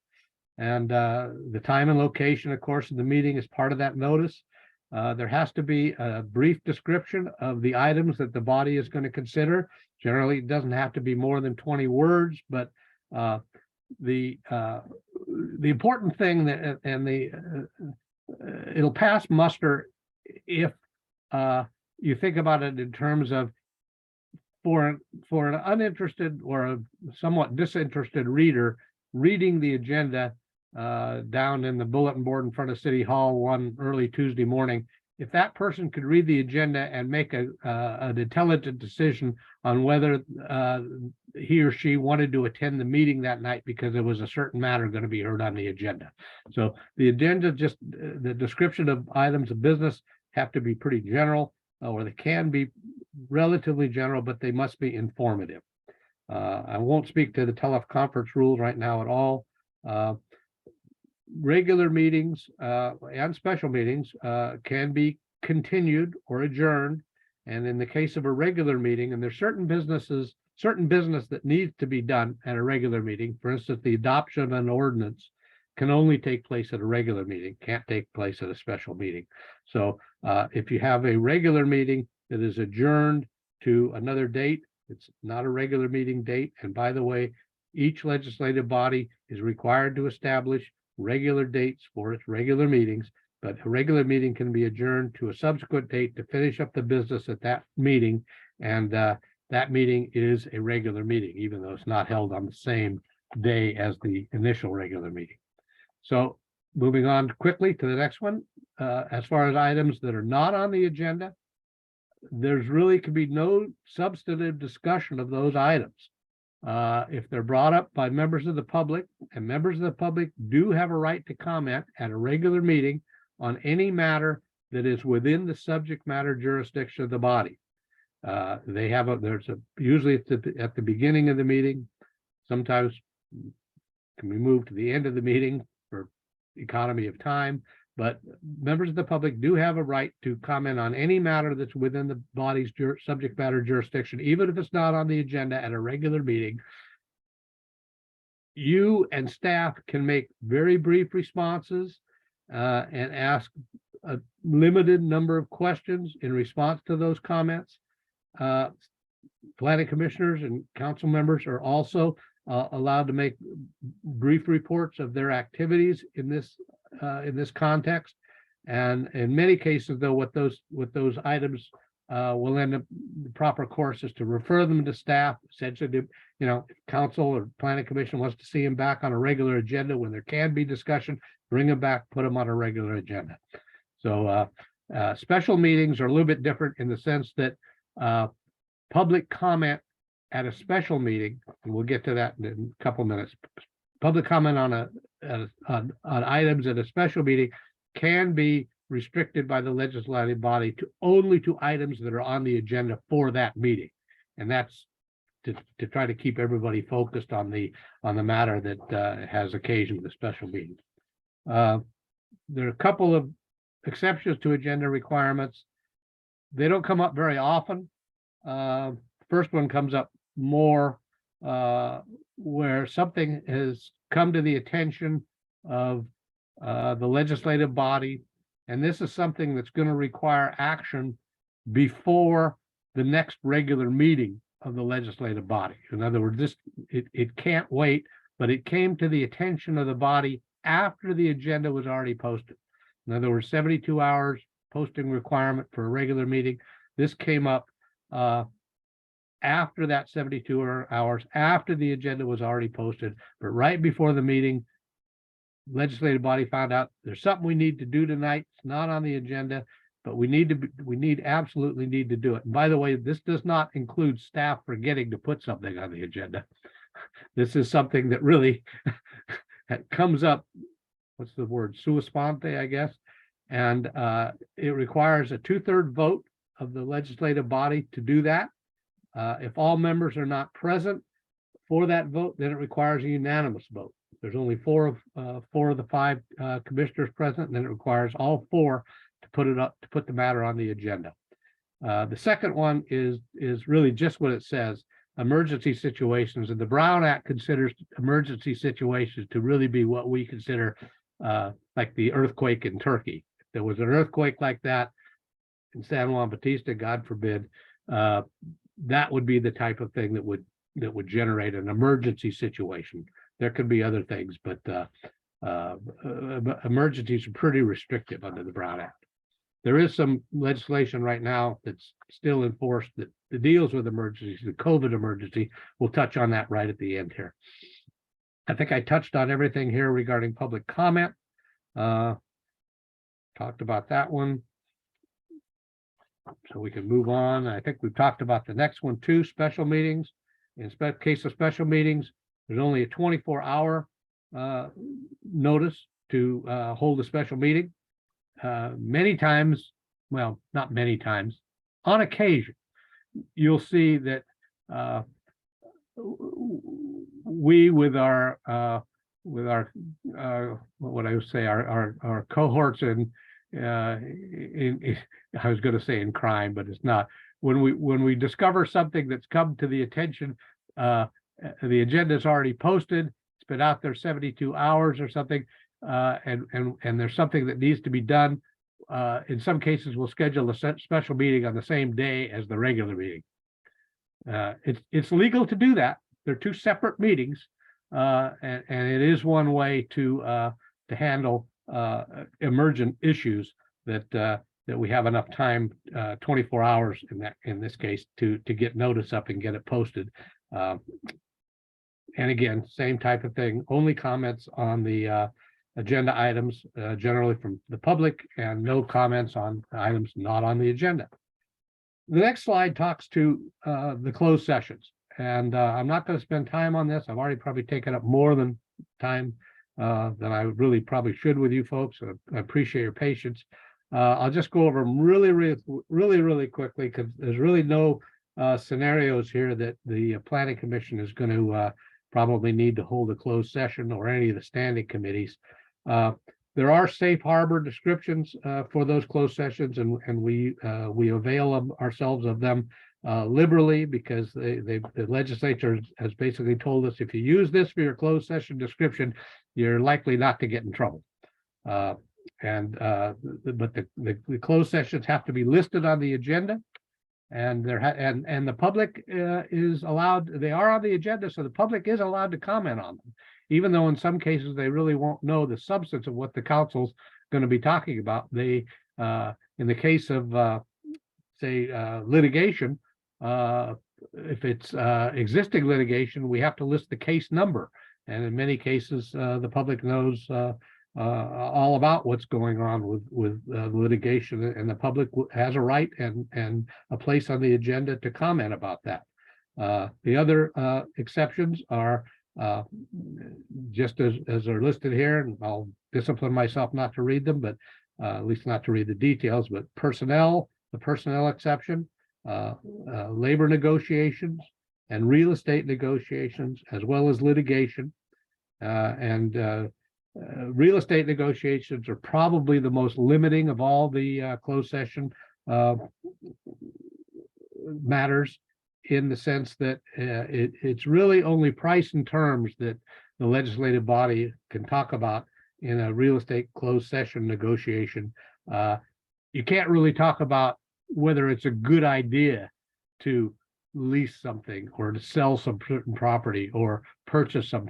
And the time and location, of course, of the meeting is part of that notice. There has to be a brief description of the items that the body is going to consider. Generally, it doesn't have to be more than 20 words, but the important thing that, and it'll pass muster if you think about it in terms of for an uninterested or a somewhat disinterested reader reading the agenda down in the bulletin board in front of City Hall one early Tuesday morning. If that person could read the agenda and make an intelligent decision on whether he or she wanted to attend the meeting that night because there was a certain matter going to be heard on the agenda. So the agenda, just the description of items of business have to be pretty general, or they can be relatively general, but they must be informative. I won't speak to the teleconference rules right now at all. Regular meetings and special meetings can be continued or adjourned. And in the case of a regular meeting, and there's certain business that needs to be done at a regular meeting. For instance, the adoption of an ordinance can only take place at a regular meeting, can't take place at a special meeting. So if you have a regular meeting that is adjourned to another date, it's not a regular meeting date. And by the way, each legislative body is required to establish regular dates for its regular meetings, but a regular meeting can be adjourned to a subsequent date to finish up the business at that meeting. And that meeting is a regular meeting, even though it's not held on the same day as the initial regular meeting. So moving on quickly to the next one, as far as items that are not on the agenda, there's really could be no substantive discussion of those items. If they're brought up by members of the public, and members of the public do have a right to comment at a regular meeting on any matter that is within the subject matter jurisdiction of the body. They have usually at the beginning of the meeting, sometimes can be moved to the end of the meeting for economy of time, but members of the public do have a right to comment on any matter that's within the body's subject matter jurisdiction, even if it's not on the agenda at a regular meeting. You and staff can make very brief responses and ask a limited number of questions in response to those comments. Planning commissioners and council members are also allowed to make brief reports of their activities in this context. And in many cases, though, what those items will end up, the proper course is to refer them to staff, essentially to, if council or planning commission wants to see them back on a regular agenda when there can be discussion, bring them back, put them on a regular agenda. So special meetings are a little bit different in the sense that public comment at a special meeting, and we'll get to that in a couple minutes. Public comment on items at a special meeting can be restricted by the legislative body to only to items that are on the agenda for that meeting, and that's to try to keep everybody focused on the matter that has occasioned the special meeting. There are a couple of exceptions to agenda requirements. They don't come up very often. First one comes up more where something has come to the attention of the legislative body, and this is something that's going to require action before the next regular meeting of the legislative body. In other words, it can't wait, but it came to the attention of the body after the agenda was already posted. In other words, 72 hours posting requirement for a regular meeting. This came up after that 72 hours, after the agenda was already posted, but right before the meeting, legislative body found out there's something we need to do tonight. It's not on the agenda, but we absolutely need to do it. And by the way, this does not include staff forgetting to put something on the agenda. This is something that really comes up, what's the word, sua sponte, I guess. And it requires a 2/3 vote of the legislative body to do that. If all members are not present for that vote, then it requires a unanimous vote. There's only four of the five commissioners present, and then it requires all four to put the matter on the agenda. The second one is really just what it says: emergency situations, and the Brown Act considers emergency situations to really be what we consider like the earthquake in Turkey. If there was an earthquake like that in San Juan Bautista, God forbid, that would be the type of thing that would generate an emergency situation. There could be other things, but emergencies are pretty restrictive under the Brown Act. There is some legislation right now that's still in force that deals with emergencies, the COVID emergency. We'll touch on that right at the end here. I think I touched on everything here regarding public comment. Talked about that one. So we can move on. I think we've talked about the next one too, special meetings. In case of special meetings, there's only a 24-hour notice to hold a special meeting. Many times, well, not many times, on occasion, you'll see that we with our what would I say, our cohorts in I was going to say in crime, but it's not. When we discover something that's come to the attention, the agenda is already posted, it's been out there 72 hours or something, and there's something that needs to be done. In some cases, we'll schedule a special meeting on the same day as the regular meeting. It's legal to do that. They're two separate meetings, and it is one way to handle emergent issues that we have enough time, 24 hours in this case, to get notice up and get it posted. And again, same type of thing, only comments on the agenda items, generally from the public, and no comments on items not on the agenda. The next slide talks to the closed sessions, and I'm not going to spend time on this. I've already probably taken up more than time than I really probably should with you folks. I appreciate your patience. I'll just go over them really quickly, because there's really no scenarios here that the planning commission is going to probably need to hold a closed session, or any of the standing committees. There are safe harbor descriptions for those closed sessions, and we avail ourselves of them liberally, because the legislature has basically told us, if you use this for your closed session description, you're likely not to get in trouble. But the closed sessions have to be listed on the agenda, and the public is allowed. They are on the agenda, so the public is allowed to comment on them, even though in some cases they really won't know the substance of what the council's going to be talking about. They, in the case of say litigation, if it's existing litigation, we have to list the case number, and in many cases the public knows all about what's going on with litigation, and the public has a right and a place on the agenda to comment about that. The other exceptions are just as are listed here, and I'll discipline myself not to read them, but at least not to read the details. But personnel, the personnel exception, labor negotiations, and real estate negotiations, as well as litigation. Real estate negotiations are probably the most limiting of all the closed session matters, in the sense that it's really only price and terms that the legislative body can talk about in a real estate closed session negotiation. You can't really talk about whether it's a good idea to lease something, or to sell some certain property, or purchase some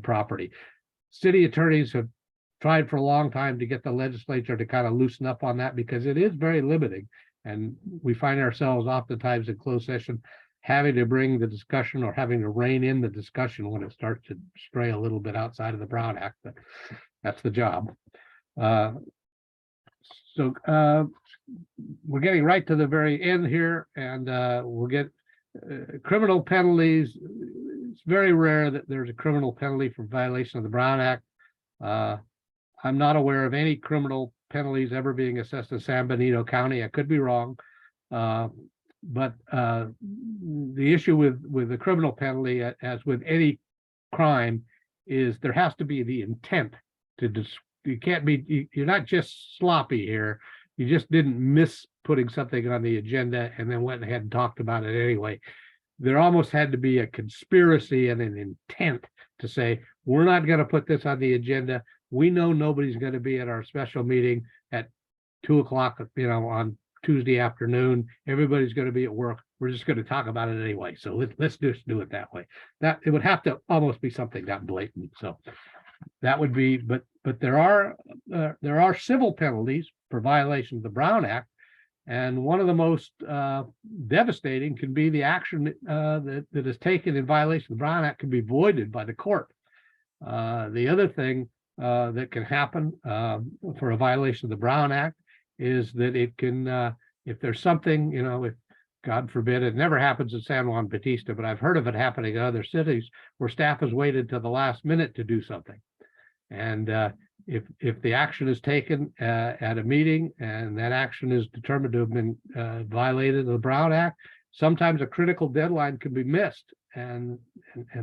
property. City attorneys have tried for a long time to get the legislature to kind of loosen up on that, because it is very limiting. And we find ourselves oftentimes in closed session having to bring the discussion, or having to rein in the discussion when it starts to stray a little bit outside of the Brown Act. But that's the job. So we're getting right to the very end here, and we'll get criminal penalties. It's very rare that there's a criminal penalty for violation of the Brown Act. I'm not aware of any criminal penalties ever being assessed in San Benito County. I could be wrong. But the issue with the criminal penalty, as with any crime, is there has to be the intent to you can't be, you're not just sloppy here. You just didn't miss putting something on the agenda and then went ahead and talked about it anyway. There almost had to be a conspiracy and an intent to say, we're not going to put this on the agenda. We know nobody's going to be at our special meeting at 2 o'clock, on Tuesday afternoon. Everybody's going to be at work. We're just going to talk about it anyway. So let's just do it that way. That it would have to almost be something that blatant. So that would be, but there are civil penalties for violation of the Brown Act. And one of the most devastating can be the action that is taken in violation of the Brown Act can be voided by the court. The other thing that can happen for a violation of the Brown Act is that it can, if there's something, if God forbid, it never happens in San Juan Bautista, but I've heard of it happening in other cities where staff has waited to the last minute to do something. And if the action is taken at a meeting and that action is determined to have been violated of the Brown Act, sometimes a critical deadline can be missed, and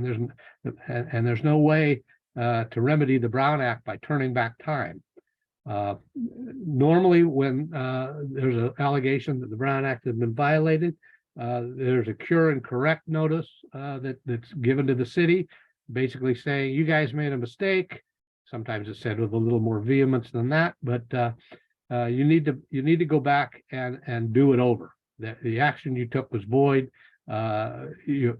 there's no way to remedy the Brown Act by turning back time. Normally, when there's an allegation that the Brown Act has been violated, there's a cure and correct notice that's given to the city, basically saying you guys made a mistake. Sometimes it's said with a little more vehemence than that, but you need to go back and do it over. The action you took was void. You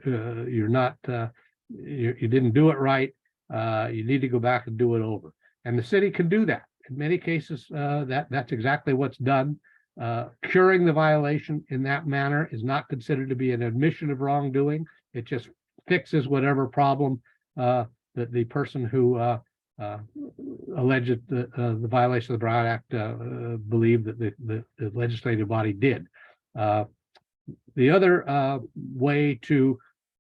didn't do it right. You need to go back and do it over. And the city can do that. In many cases, that's exactly what's done. Curing the violation in that manner is not considered to be an admission of wrongdoing. It just fixes whatever problem that the person who alleged the violation of the Brown Act believed that the legislative body did. The other way to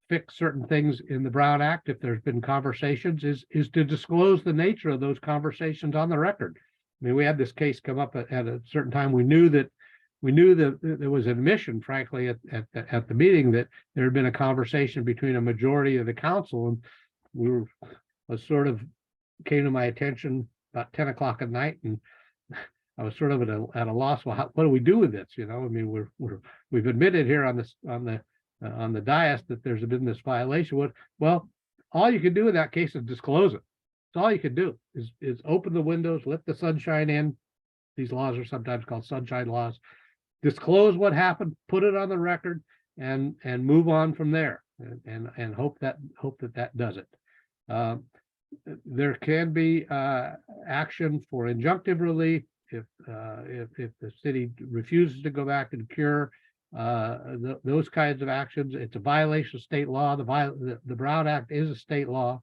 fix certain things in the Brown Act, if there's been conversations, is to disclose the nature of those conversations on the record. I mean, we had this case come up at a certain time. We knew that there was admission, frankly, at the meeting that there had been a conversation between a majority of the council, and was sort of came to my attention about 10 o'clock at night, and I was sort of at a loss. Well, what do we do with this? You know, I mean, we've admitted here on the dais that there's been this violation. Well, all you can do in that case is disclose it. That's all you can do is open the windows, let the sunshine in. These laws are sometimes called sunshine laws. Disclose what happened, put it on the record, and move on from there, and hope that does it. There can be action for injunctive relief if the city refuses to go back and cure those kinds of actions. It's a violation of state law. The Brown Act is a state law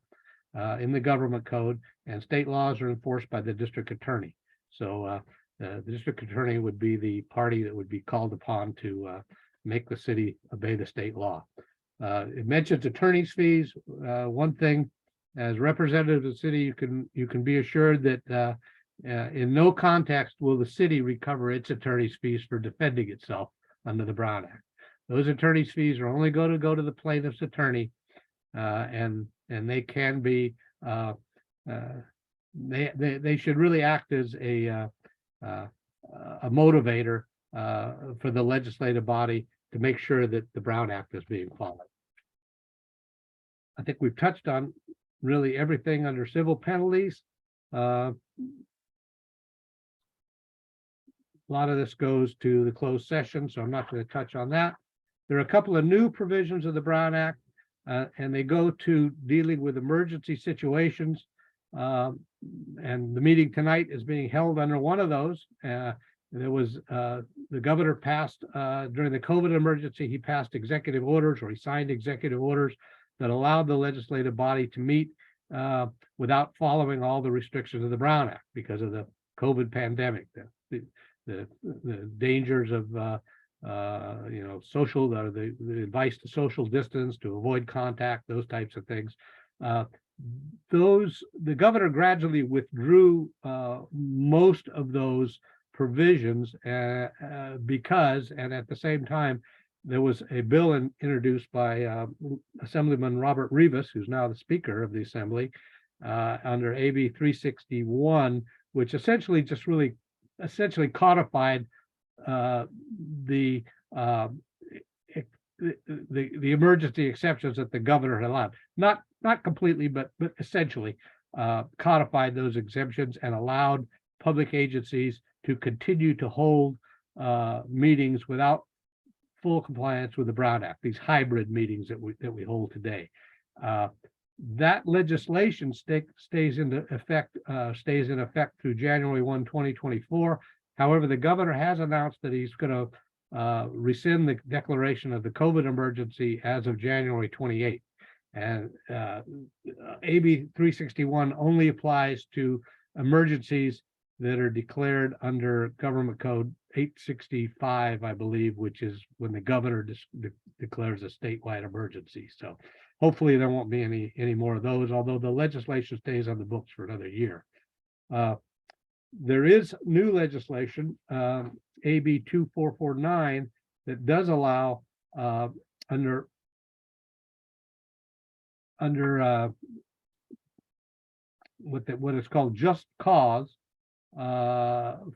in the government code, and state laws are enforced by the district attorney. So the district attorney would be the party that would be called upon to make the city obey the state law. It mentions attorney's fees. One thing, as representative of the city, you can be assured that in no context will the city recover its attorney's fees for defending itself under the Brown Act. Those attorney's fees are only going to go to the plaintiff's attorney, and they can be they should really act as a motivator for the legislative body to make sure that the Brown Act is being followed. I think we've touched on really everything under civil penalties. A lot of this goes to the closed session, so I'm not going to touch on that. There are a couple of new provisions of the Brown Act, and they go to dealing with emergency situations. And the meeting tonight is being held under one of those. There was the governor passed during the COVID emergency, he passed executive orders, or he signed executive orders that allowed the legislative body to meet without following all the restrictions of the Brown Act because of the COVID pandemic, the dangers of social, the advice to social distance, to avoid contact, those types of things. The governor gradually withdrew most of those provisions because, and at the same time, there was a bill introduced by Assemblyman Robert Rivas, who's now the Speaker of the Assembly, under AB 361, which essentially codified the emergency exceptions that the governor had allowed. Not completely, but essentially codified those exemptions and allowed public agencies to continue to hold meetings without full compliance with the Brown Act, these hybrid meetings that we hold today. That legislation stays in effect through January 1, 2024. However, the governor has announced that he's going to rescind the declaration of the COVID emergency as of January 28th. And AB 361 only applies to emergencies that are declared under Government Code 865, I believe, which is when the governor declares a statewide emergency. So hopefully there won't be any more of those, although the legislation stays on the books for another year. There is new legislation, AB 2449, that does allow under what is called just cause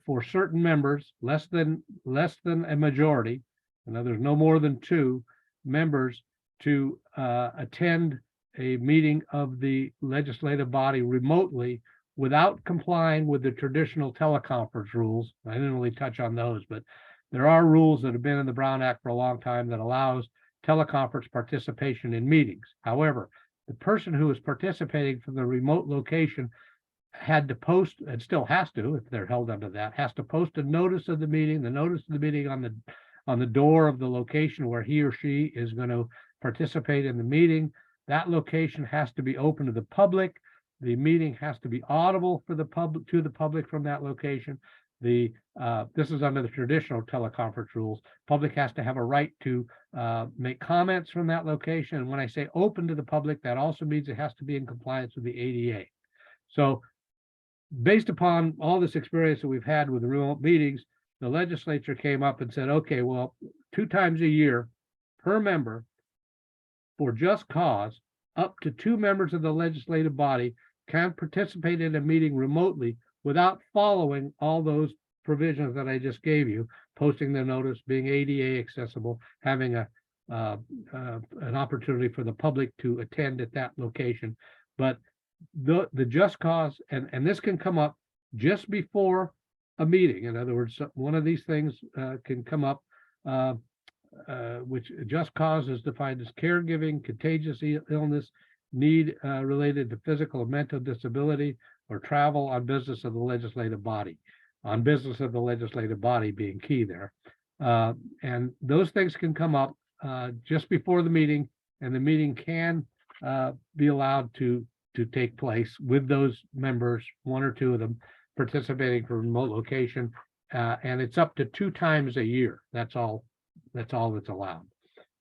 for certain members, less than a majority, and there's no more than 2 members, to attend a meeting of the legislative body remotely without complying with the traditional teleconference rules. I didn't really touch on those, but there are rules that have been in the Brown Act for a long time that allows teleconference participation in meetings. However, the person who is participating from the remote location had to post, and still has to, if they're held under that, has to post a notice of the meeting, on the door of the location where he or she is going to participate in the meeting. That location has to be open to the public. The meeting has to be audible for the public, to the public from that location. This is under the traditional teleconference rules. Public has to have a right to make comments from that location. And when I say open to the public, that also means it has to be in compliance with the ADA. So based upon all this experience that we've had with remote meetings, the legislature came up and said, okay, well, 2 times a year per member for just cause, up to 2 members of the legislative body can participate in a meeting remotely without following all those provisions that I just gave you, posting the notice, being ADA accessible, having an opportunity for the public to attend at that location. But the just cause, and this can come up just before a meeting. In other words, one of these things can come up, which just cause is defined as caregiving, contagious illness, need related to physical or mental disability, or travel on business of the legislative body. On business of the legislative body being key there. And those things can come up just before the meeting, and the meeting can be allowed to take place with those members, 1 or 2 of them, participating from remote location. And it's up to 2 times a year. That's all that's allowed.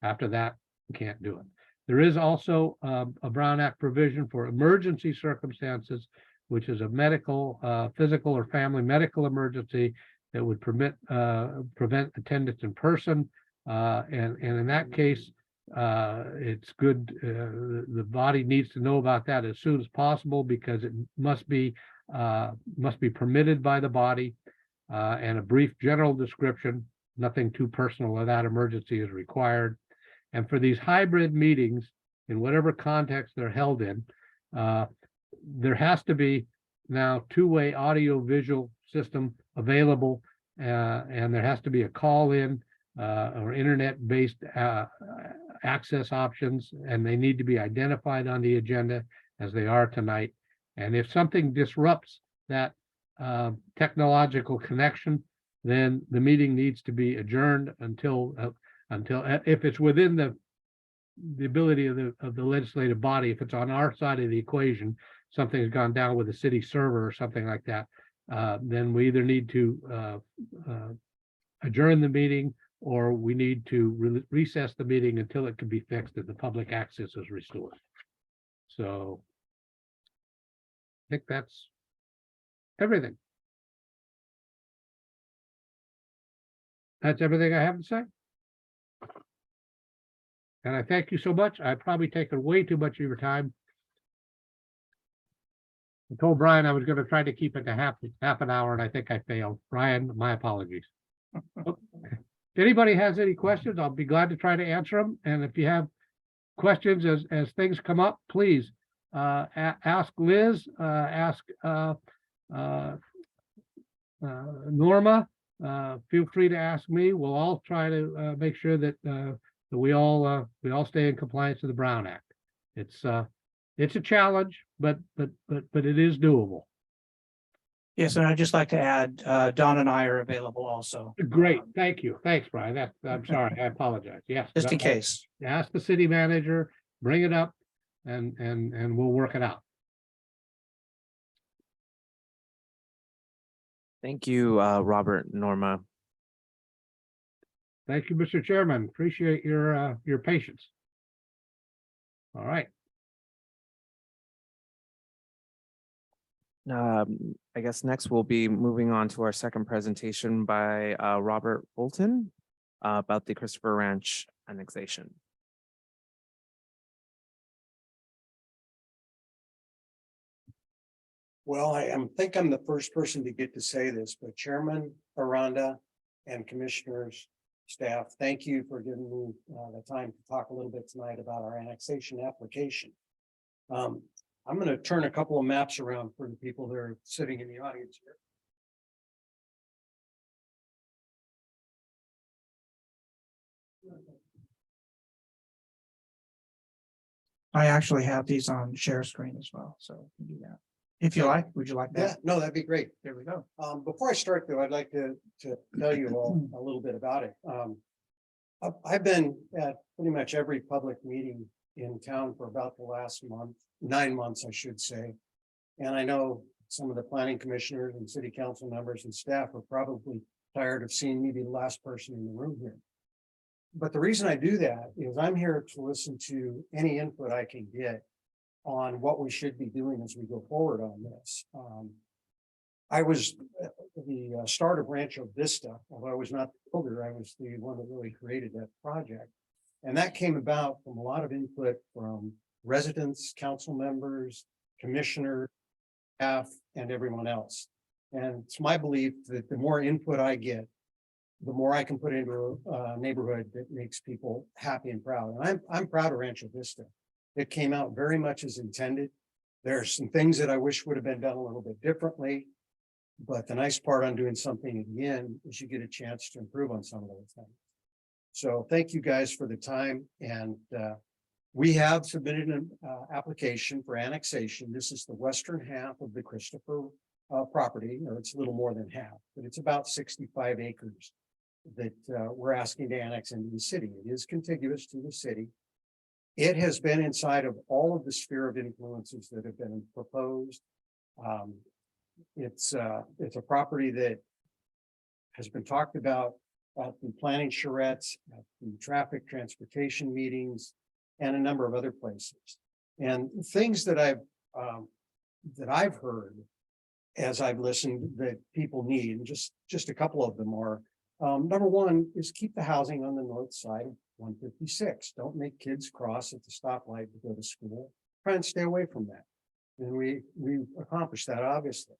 After that, you can't do it. There is also a Brown Act provision for emergency circumstances, which is a medical, physical, or family medical emergency that would prevent attendance in person. And in that case, it's good, the body needs to know about that as soon as possible, because it must be permitted by the body, and a brief general description, nothing too personal of that emergency is required. And for these hybrid meetings, in whatever context they're held in, there has to be now 2-way audio visual system available, and there has to be a call-in or internet-based access options, and they need to be identified on the agenda as they are tonight. And if something disrupts that technological connection, then the meeting needs to be adjourned until if it's within the ability of the legislative body. If it's on our side of the equation, something has gone down with a city server or something like that, then we either need to adjourn the meeting, or we need to recess the meeting until it can be fixed and the public access is restored. So I think that's everything. That's everything I have to say. And I thank you so much. I've probably taken way too much of your time. I told Brian I was going to try to keep it to half an hour, and I think I failed. Brian, my apologies. If anybody has any questions, I'll be glad to try to answer them. And if you have questions as things come up, please ask Liz, ask Norma. Feel free to ask me. We'll all try to make sure that we all stay in compliance with the Brown Act. It's a challenge, but it is doable. Yes, and I'd just like to add, Don and I are available also. Great, thank you. Thanks, Brian. I'm sorry, I apologize. Yes. Just in case. Ask the city manager, bring it up, and we'll work it out. Thank you, Robert, Norma. Thank you, Mr. Chairman. Appreciate your patience. All right. I guess next we'll be moving on to our second presentation by Robert Bolton about the Christopher Ranch annexation. Well, I think I'm the first person to get to say this, but Chairman Aranda and Commissioners, staff, thank you for giving me the time to talk a little bit tonight about our annexation application. I'm going to turn a couple of maps around for the people that are sitting in the audience here. I actually have these on share screen as well, so we can do that. If you like, would you like Yeah, that? no, that'd be great. There we go. Before I start though, I'd like to tell you all a little bit about it. I've been at pretty much every public meeting in town for about the last month, 9 months, I should say. And I know some of the planning commissioners and city council members and staff are probably tired of seeing me be the last person in the room here. But the reason I do that is I'm here to listen to any input I can get on what we should be doing as we go forward on this. I was at the start of Rancho Vista, although I was not the builder, I was the one that really created that project. And that came about from a lot of input from residents, council members, commissioners, staff, and everyone else. And it's my belief that the more input I get, the more I can put into a neighborhood that makes people happy and proud. And I'm proud of Rancho Vista. It came out very much as intended. There's some things that I wish would have been done a little bit differently. But the nice part on doing something again is you get a chance to improve on some of those things. So thank you guys for the time. And we have submitted an application for annexation. This is the western half of the Christopher property, or it's a little more than half, but it's about 65 acres that we're asking to annex into the city. It is contiguous to the city. It has been inside of all of the sphere of influences that have been proposed. It's a property that has been talked about at the planning charrettes, at the traffic transportation meetings, and a number of other places. And things that I've heard as I've listened that people need, and just a couple of them are, number one is keep the housing on the north side of 156. Don't make kids cross at the stoplight to go to school. Try and stay away from that. And we accomplished that, obviously.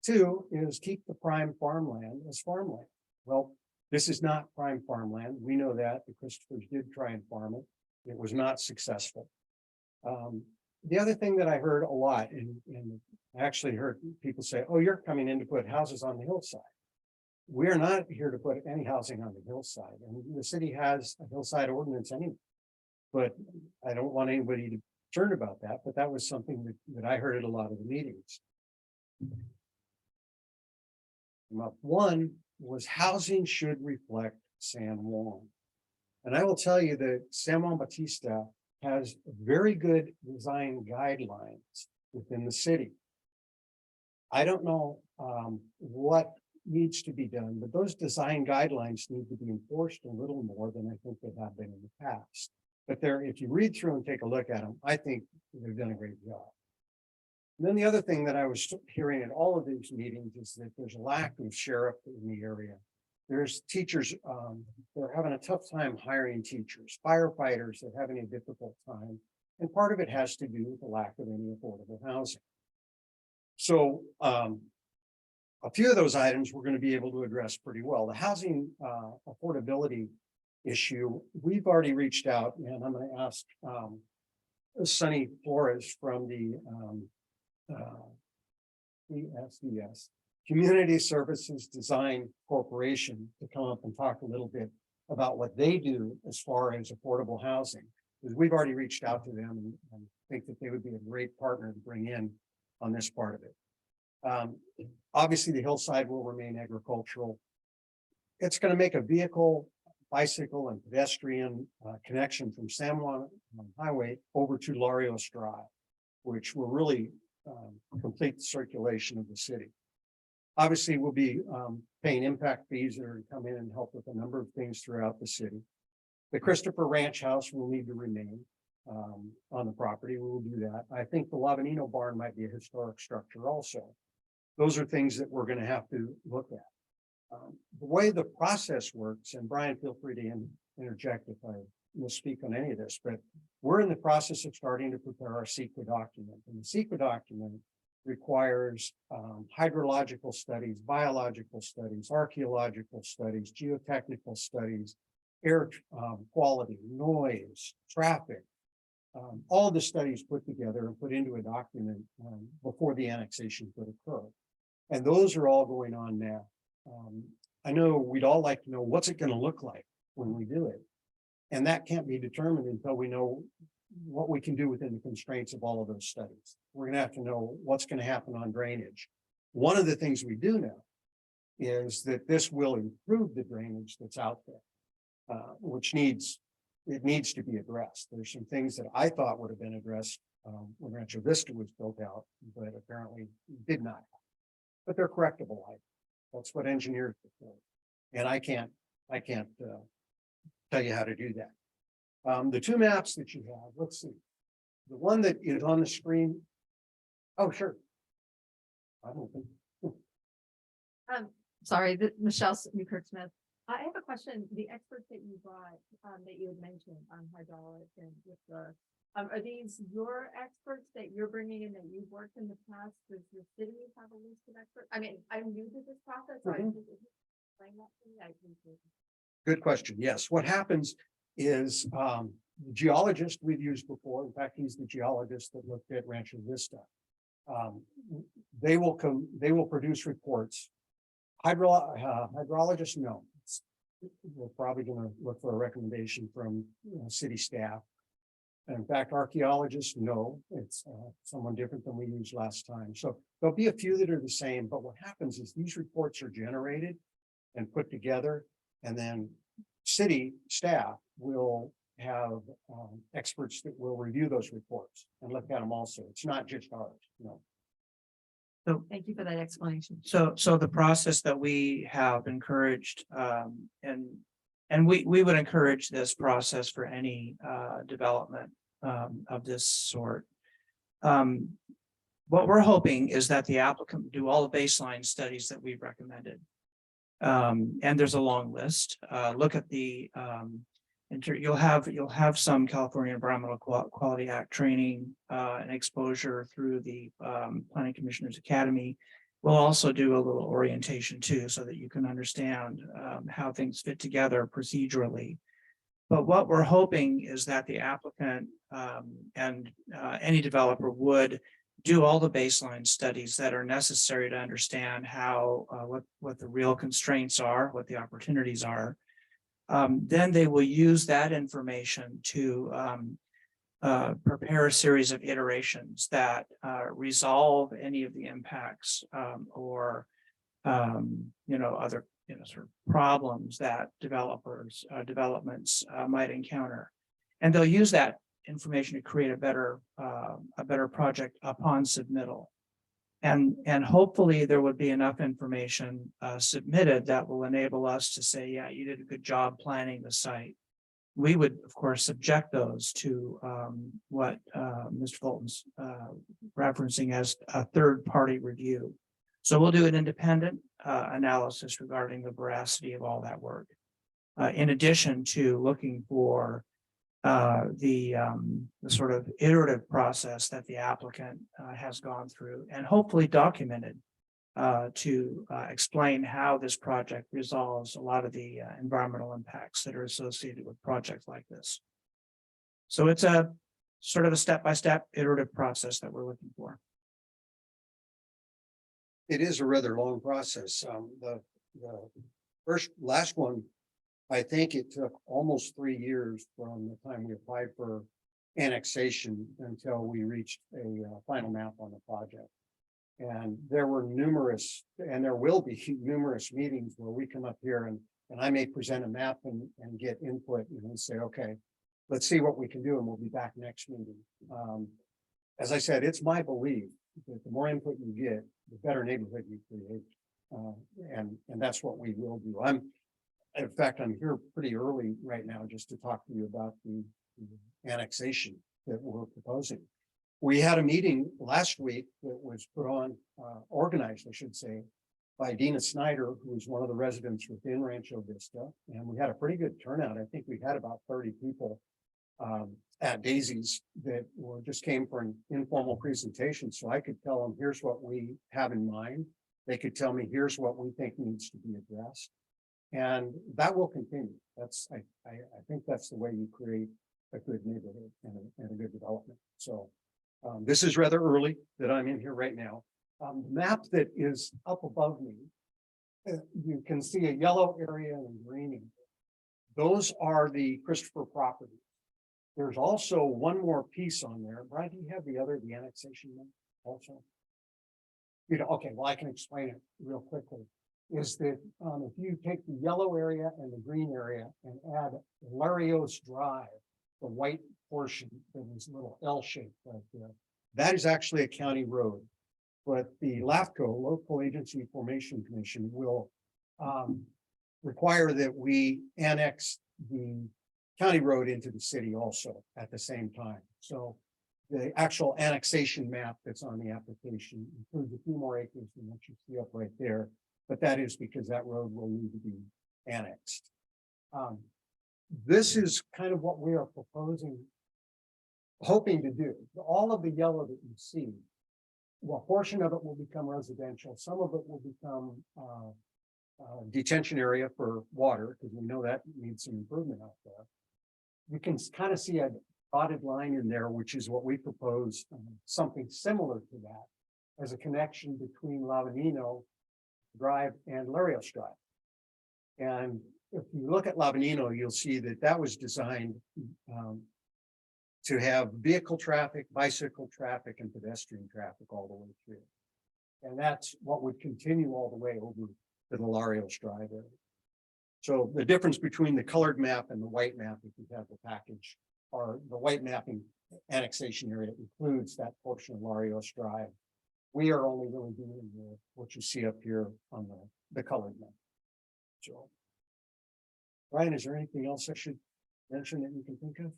Two is keep the prime farmland as farmland. Well, this is not prime farmland. We know that. The Christophers did try and farm it. It was not successful. The other thing that I heard a lot, and I actually heard people say, oh, you're coming in to put houses on the hillside. We're not here to put any housing on the hillside. And the city has a hillside ordinance anyway. But I don't want anybody to be concerned about that. But that was something that I heard at a lot of the meetings. One was housing should reflect San Juan. And I will tell you that San Juan Bautista has very good design guidelines within the city. I don't know what needs to be done, but those design guidelines need to be enforced a little more than I think they have been in the past. But if you read through and take a look at them, I think they've done a great job. And then the other thing that I was hearing at all of these meetings is that there's a lack of sheriff in the area. There's teachers, they're having a tough time hiring teachers, firefighters are having a difficult time. And part of it has to do with the lack of any affordable housing. So a few of those items we're going to be able to address pretty well. The housing affordability issue, we've already reached out, and I'm going to ask Sunny Flores from the CSDS, Community Services Design Corporation, to come up and talk a little bit about what they do as far as affordable housing. Because we've already reached out to them and think that they would be a great partner to bring in on this part of it. Obviously, the hillside will remain agricultural. It's going to make a vehicle, bicycle, and pedestrian connection from San Juan Highway over to Larios Drive, which will really complete the circulation of the city. Obviously, we'll be paying impact fees that are to come in and help with a number of things throughout the city. The Christopher Ranch House will need to remain on the property. We will do that. I think the Lavanino barn might be a historic structure also. Those are things that we're going to have to look at. The way the process works, and Brian, feel free to interject if I misspeak on any of this, but we're in the process of starting to prepare our CEQA document. And the CEQA document requires hydrological studies, biological studies, archaeological studies, geotechnical studies, air quality, noise, traffic, all the studies put together and put into a document before the annexation could occur. And those are all going on now. I know we'd all like to know what's it going to look like when we do it. And that can't be determined until we know what we can do within the constraints of all of those studies. We're going to have to know what's going to happen on drainage. One of the things we do know is that this will improve the drainage that's out there, which needs to be addressed. There's some things that I thought would have been addressed when Rancho Vista was built out, but apparently did not. But they're correctable. That's what engineers are for. And I can't tell you how to do that. The two maps that you have, let's see. The one that is on the screen. Oh, sure. I don't think. Sorry, Michelle Newkirk Smith. I have a question. The experts that you brought, that you had mentioned on hydraulic and with the, are these your experts that you're bringing in that you've worked in the past? Does the city have a list of experts? I mean, I'm new to this process. So I Mhm. think if you explain that to me, I appreciate it. Good question. Yes, what happens is the geologist we've used before, in fact, he's the geologist that looked at Rancho Vista. They will produce reports. Hydrologists, no. We're probably gonna look for a recommendation from city staff. And in fact, archaeologists, no, it's someone different than we used last time. So there'll be a few that are the same, but what happens is these reports are generated and put together, and then city staff will have experts that will review those reports and look at them also. It's not just ours, no. Thank you for that explanation. So the process that we have encouraged, and we would encourage this process for any development of this sort. What we're hoping is that the applicant do all the baseline studies that we've recommended. And there's a long list. Look at the you'll have some California Environmental Quality Act training and exposure through the Planning Commissioners Academy. We'll also do a little orientation too, so that you can understand how things fit together procedurally. But what we're hoping is that the applicant and any developer would do all the baseline studies that are necessary to understand how what the real constraints are, what the opportunities are. Then they will use that information to prepare a series of iterations that resolve any of the impacts or other sort of problems that developments might encounter, and they'll use that information to create a better project upon submittal. And hopefully there would be enough information submitted that will enable us to say, yeah, you did a good job planning the site. We would, of course, subject those to what Mr. Fulton's referencing as a third-party review. So we'll do an independent analysis regarding the veracity of all that work. In addition to looking for the sort of iterative process that the applicant has gone through and hopefully documented to explain how this project resolves a lot of the environmental impacts that are associated with projects like this. So it's a sort of a step-by-step iterative process that we're looking for. It is a rather long process. The last one, I think it took almost 3 years from the time we applied for annexation until we reached a final map on the project. And there were numerous, and there will be numerous meetings where we come up here and I may present a map and get input and say, okay, let's see what we can do and we'll be back next meeting. As I said, it's my belief that the more input you get, the better neighborhood you create. And that's what we will do. In fact, I'm here pretty early right now just to talk to you about the annexation that we're proposing. We had a meeting last week that was put on, organized, I should say, by Dina Snyder, who's one of the residents within Rancho Vista. And we had a pretty good turnout. I think we had about 30 people at Daisy's that just came for an informal presentation. So I could tell them, here's what we have in mind. They could tell me, here's what we think needs to be addressed. And that will continue. I think that's the way you create a good neighborhood and a good development. So this is rather early that I'm in here right now. The map that is up above me, you can see a yellow area and a green area. Those are the Christopher properties. There's also one more piece on there. Brian, do you have the annexation map also? Okay, well, I can explain it real quickly. Is that if you take the yellow area and the green area and add Larios Drive, the white portion that is a little L shaped right there. That is actually a county road. But the LAFCO, Local Agency Formation Commission, will require that we annex the county road into the city also at the same time. So the actual annexation map that's on the application includes a few more acres than what you see up right there. But that is because that road will need to be annexed. This is kind of what we are proposing, hoping to do. All of the yellow that you see, well, a portion of it will become residential. Some of it will become detention area for water, because we know that needs some improvement out there. You can kind of see a dotted line in there, which is what we propose, something similar to that as a connection between Lavanino Drive and Larios Drive. And if you look at Lavanino, you'll see that that was designed to have vehicle traffic, bicycle traffic, and pedestrian traffic all the way through. And that's what would continue all the way over to the Larios Drive area. So the difference between the colored map and the white map, if you have the package, are the white mapping annexation area includes that portion of Larios Drive. We are only really doing what you see up here on the colored map. So, Ryan, is there anything else I should mention that you can think of?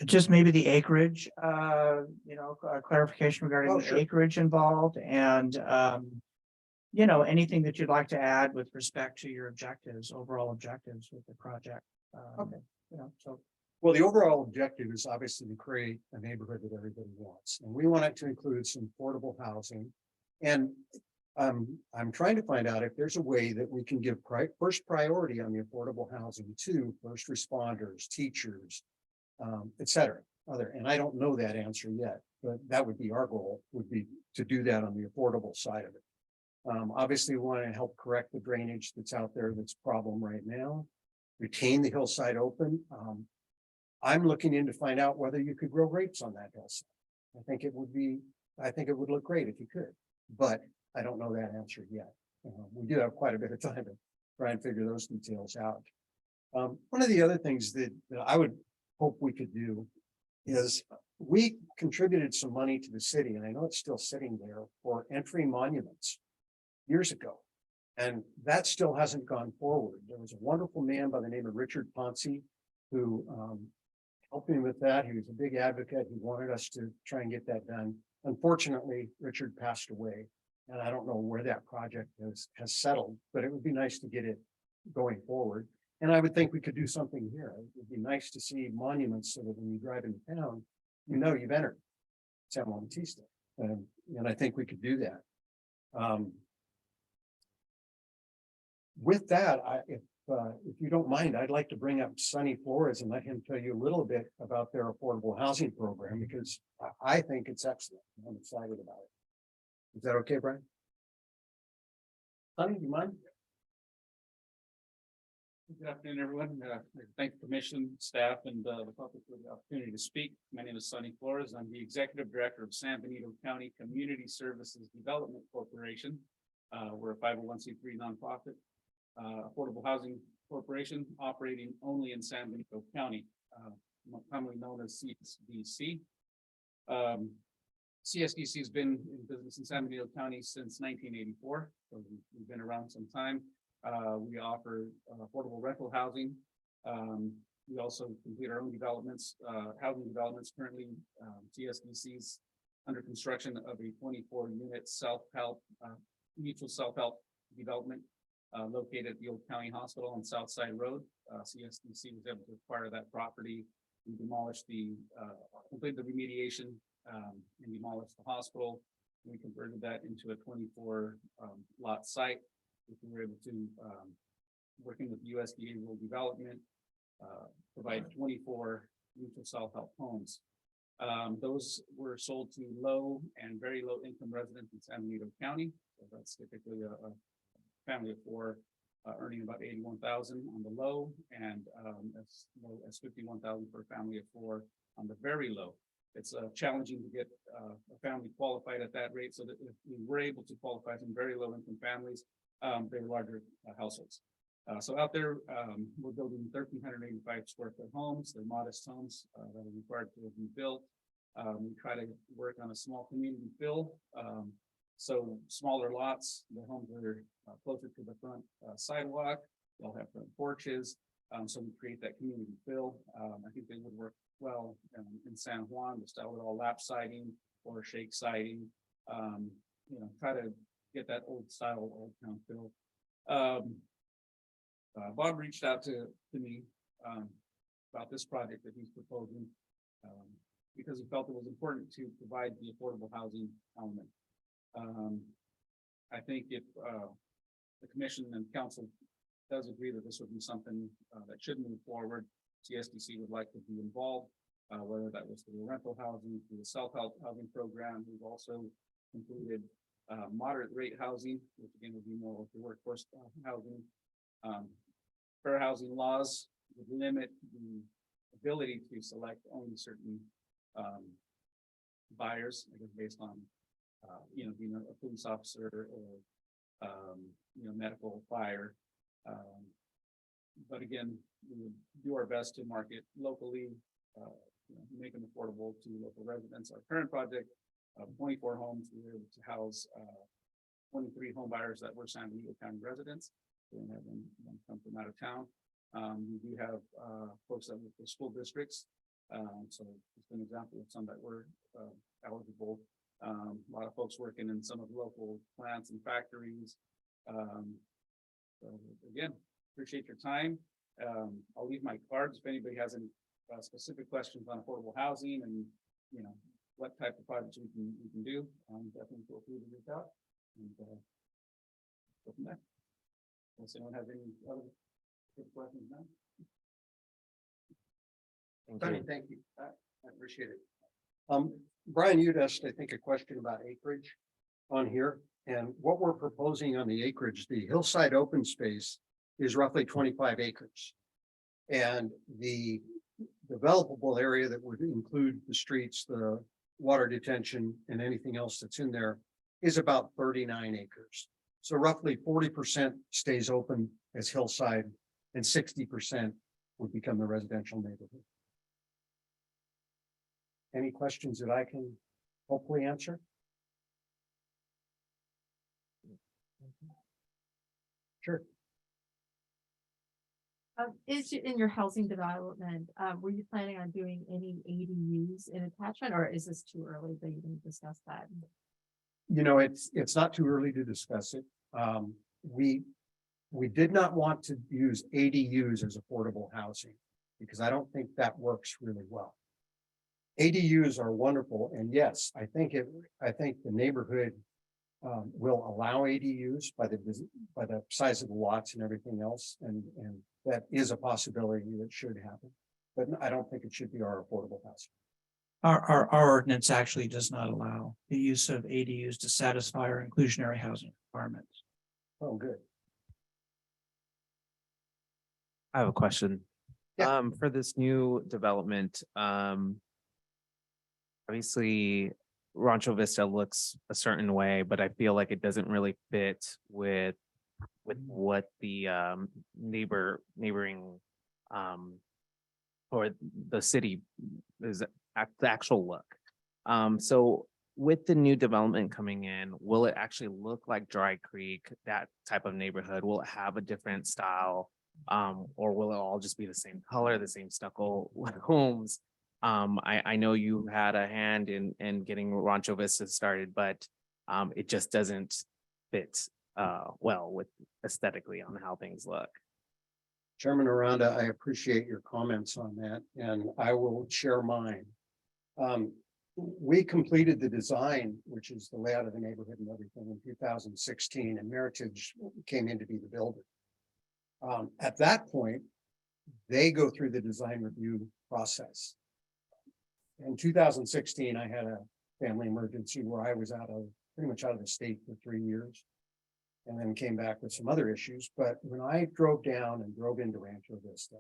Just maybe the acreage, clarification regarding Oh, the sure. acreage involved and, anything that you'd like to add with respect to your objectives, overall objectives with the project. Okay. So. Well, the overall objective is obviously to create a neighborhood that everybody wants, and we want it to include some affordable housing. And I'm trying to find out if there's a way that we can give first priority on the affordable housing to first responders, teachers, et cetera. And I don't know that answer yet, but that would be our goal, would be to do that on the affordable side of it. Obviously, we want to help correct the drainage that's out there that's a problem right now, retain the hillside open. I'm looking in to find out whether you could grow grapes on that hillside. I think it would look great if you could, but I don't know that answer yet. We do have quite a bit of time to try and figure those details out. One of the other things that I would hope we could do is we contributed some money to the city, and I know it's still sitting there, for entry monuments years ago. And that still hasn't gone forward. There was a wonderful man by the name of Richard Ponce who helped me with that. He was a big advocate. He wanted us to try and get that done. Unfortunately, Richard passed away, and I don't know where that project has settled, but it would be nice to get it going forward. And I would think we could do something here. It would be nice to see monuments so that when you drive into town, you know you've entered San Juan Bautista. And I think we could do that. With that, if you don't mind, I'd like to bring up Sonny Flores and let him tell you a little bit about their affordable housing program, because I think it's excellent. I'm excited about it. Is that okay, Brian? Sonny, do you mind? Good afternoon, everyone. Thank the commission, staff, and the public for the opportunity to speak. My name is Sonny Flores. I'm the Executive Director of San Benito County Community Services Development Corporation. We're a 501c3 nonprofit, affordable housing corporation operating only in San Benito County, commonly known as CSDC. CSDC has been in business in San Benito County since 1984, so we've been around some time. We offer affordable rental housing. We also complete our own developments, housing developments. Currently, CSDC's under construction of a 24-unit self-help, mutual self-help development located at the old county hospital on Southside Road. CSDC was able to acquire that property. We demolished completed the remediation and demolished the hospital. We converted that into a 24 lot site. We were able to, working with USDA Rural Development, provide 24 mutual self-help homes. Those were sold to low and very low income residents in San Benito County. So that's typically a family of four earning about $81,000 on the low, and as low as $51,000 for a family of four on the very low. It's challenging to get a family qualified at that rate, so that if we were able to qualify some very low income families, they're larger households. So out there, we're building 1,385 square foot homes. They're modest homes that are required to be built. We try to work on a small community feel. So smaller lots, the homes are closer to the front sidewalk. They'll have front porches. So we create that community feel. I think they would work well in San Juan, the style with all lap siding or shake siding. Try to get that old style, old town feel. Bob reached out to me about this project that he's proposing because he felt it was important to provide the affordable housing element. I think if the commission and council does agree that this would be something that should move forward, CSDC would like to be involved, whether that was through rental housing, through the self-help housing program. We've also completed moderate rate housing, which again would be more of the workforce housing. Fair housing laws would limit the ability to select only certain buyers, I guess, based on being a police officer or medical, fire. But again, we would do our best to market locally, make them affordable to local residents. Our current project of 24 homes, we were able to house 23 home buyers that were San Diego County residents. We didn't have them come from out of town. We do have folks that work for school districts. So it's an example of some that were eligible. A lot of folks working in some of the local plants and factories. So again, appreciate your time. I'll leave my cards if anybody has any specific questions on affordable housing and what type of projects we can do. Definitely feel free to reach out and go from there. Unless anyone has any other questions now. Thank you. I appreciate it. Brian, you'd asked, I think, a question about acreage on here. And what we're proposing on the acreage, the hillside open space is roughly 25 acres. And the developable area that would include the streets, the water detention, and anything else that's in there is about 39 acres. So roughly 40% stays open as hillside and 60% would become the residential neighborhood. Any questions that I can hopefully answer? Sure. Is in your housing development, were you planning on doing any ADUs in attachment, or is this too early to even discuss that? It's not too early to discuss it. We did not want to use ADUs as affordable housing because I don't think that works really well. ADUs are wonderful, and yes, I think the neighborhood will allow ADUs by the size of the lots and everything else, and that is a possibility that should happen. But I don't think it should be our affordable housing. Our ordinance actually does not allow the use of ADUs to satisfy our inclusionary housing requirements. Oh, good. I have a question. Yeah. For this new development, obviously Rancho Vista looks a certain way, but I feel like it doesn't really fit with what the neighboring or the city is the actual look. So with the new development coming in, will it actually look like Dry Creek, that type of neighborhood? Will it have a different style? Or will it all just be the same color, the same stucco homes? I know you had a hand in getting Rancho Vista started, but it just doesn't fit well with aesthetically on how things look. Chairman Aranda, I appreciate your comments on that, and I will share mine. We completed the design, which is the layout of the neighborhood and everything, in 2016, and Meritage came in to be the builder. At that point, they go through the design review process. In 2016, I had a family emergency where I was pretty much out of the state for 3 years, and then came back with some other issues. But when I drove down and drove into Rancho Vista,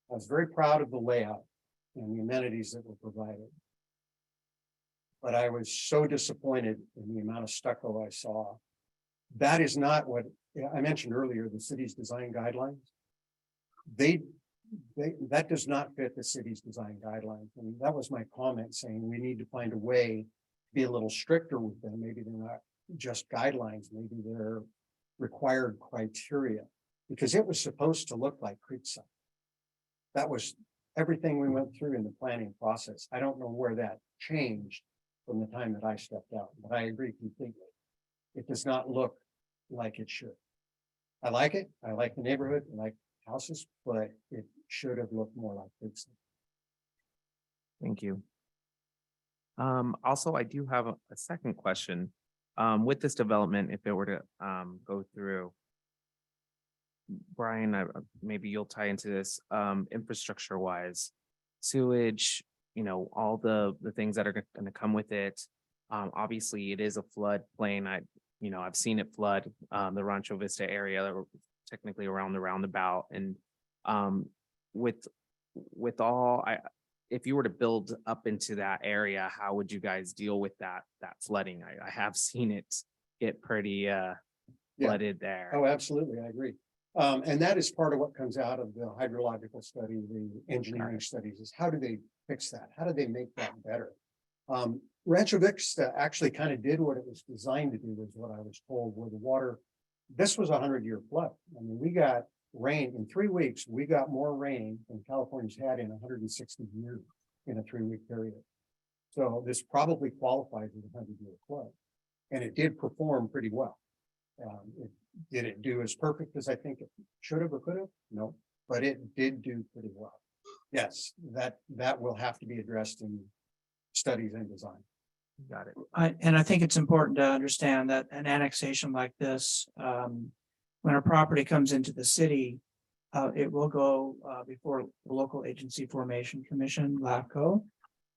I was very proud of the layout and the amenities that were provided. But I was so disappointed in the amount of stucco I saw that is not what, I mentioned earlier, the city's design guidelines. That does not fit the city's design guidelines. And that was my comment saying we need to find a way to be a little stricter with them. Maybe they're not just guidelines, maybe they're required criteria, because it was supposed to look like Creekside. That was everything we went through in the planning process. I don't know where that changed from the time that I stepped out, but I agree completely. It does not look like it should. I like it. I like the neighborhood. I like houses, but it should have looked more like Creekside. Thank you. Also, I do have a second question. With this development, if it were to go through, Brian, maybe you'll tie into this, infrastructure wise, sewage, all the things that are going to come with it. Obviously it is a flood plain. I've seen it flood, the Rancho Vista area, technically around the roundabout. And, with all, if you were to build up into that area, how would you guys deal with that flooding? I have seen it get pretty, flooded there. Oh, absolutely. I agree. And that is part of what comes out of the hydrological study, the engineering studies, is how do they fix that? How do they make that better? Rancho Vista actually kind of did what it was designed to do, is what I was told, where the water, this was a 100-year flood. I mean, we got rain in 3 weeks. We got more rain than California's had in 160 years in a 3-week period. So this probably qualifies as a 100-year flood. And it did perform pretty well. Did it do as perfect as I think it should have or could have? No, but it did do pretty well. Yes, that will have to be addressed in studies and design. Got it. And I think it's important to understand that an annexation like this, when a property comes into the city, it will go before the Local Agency Formation Commission, LAFCO.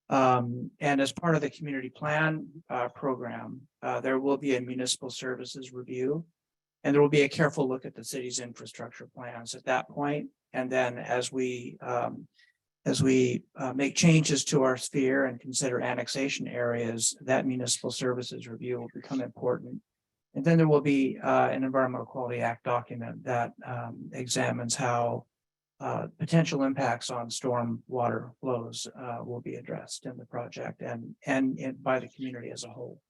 And as part of the community plan program, there will be a municipal services review. And there will be a careful look at the city's infrastructure plans at that point. And then as we make changes to our sphere and consider annexation areas, that municipal services review will become important. And then there will be an Environmental Quality Act document that examines how potential impacts on storm water flows will be addressed in the project and by the community as a whole.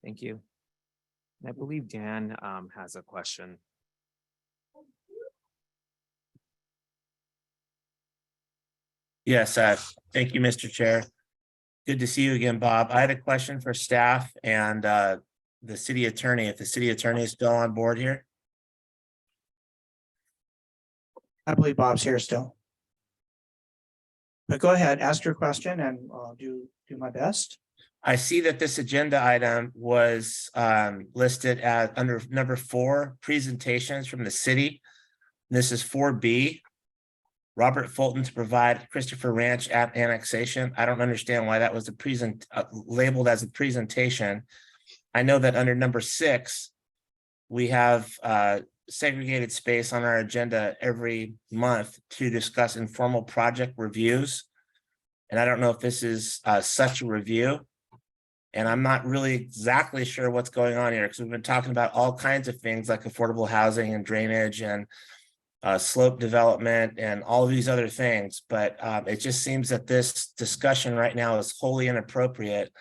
Thank you. And I believe Dan has a question. Yes, thank you, Mr. Chair. Good to see you again, Bob. I had a question for staff and the city attorney, if the city attorney is still on board here. I believe Bob's here still. But go ahead, ask your question and I'll do my best. I see that this agenda item was listed as under number 4, presentations from the city. This is 4B. Robert Fulton to provide Christopher Ranch at annexation. I don't understand why that was a labeled as a presentation. I know that under number 6, we have segregated space on our agenda every month to discuss informal project reviews. And I don't know if this is such a review. And I'm not really exactly sure what's going on here, because we've been talking about all kinds of things like affordable housing and drainage and slope development and all of these other things. But it just seems that this discussion right now is wholly inappropriate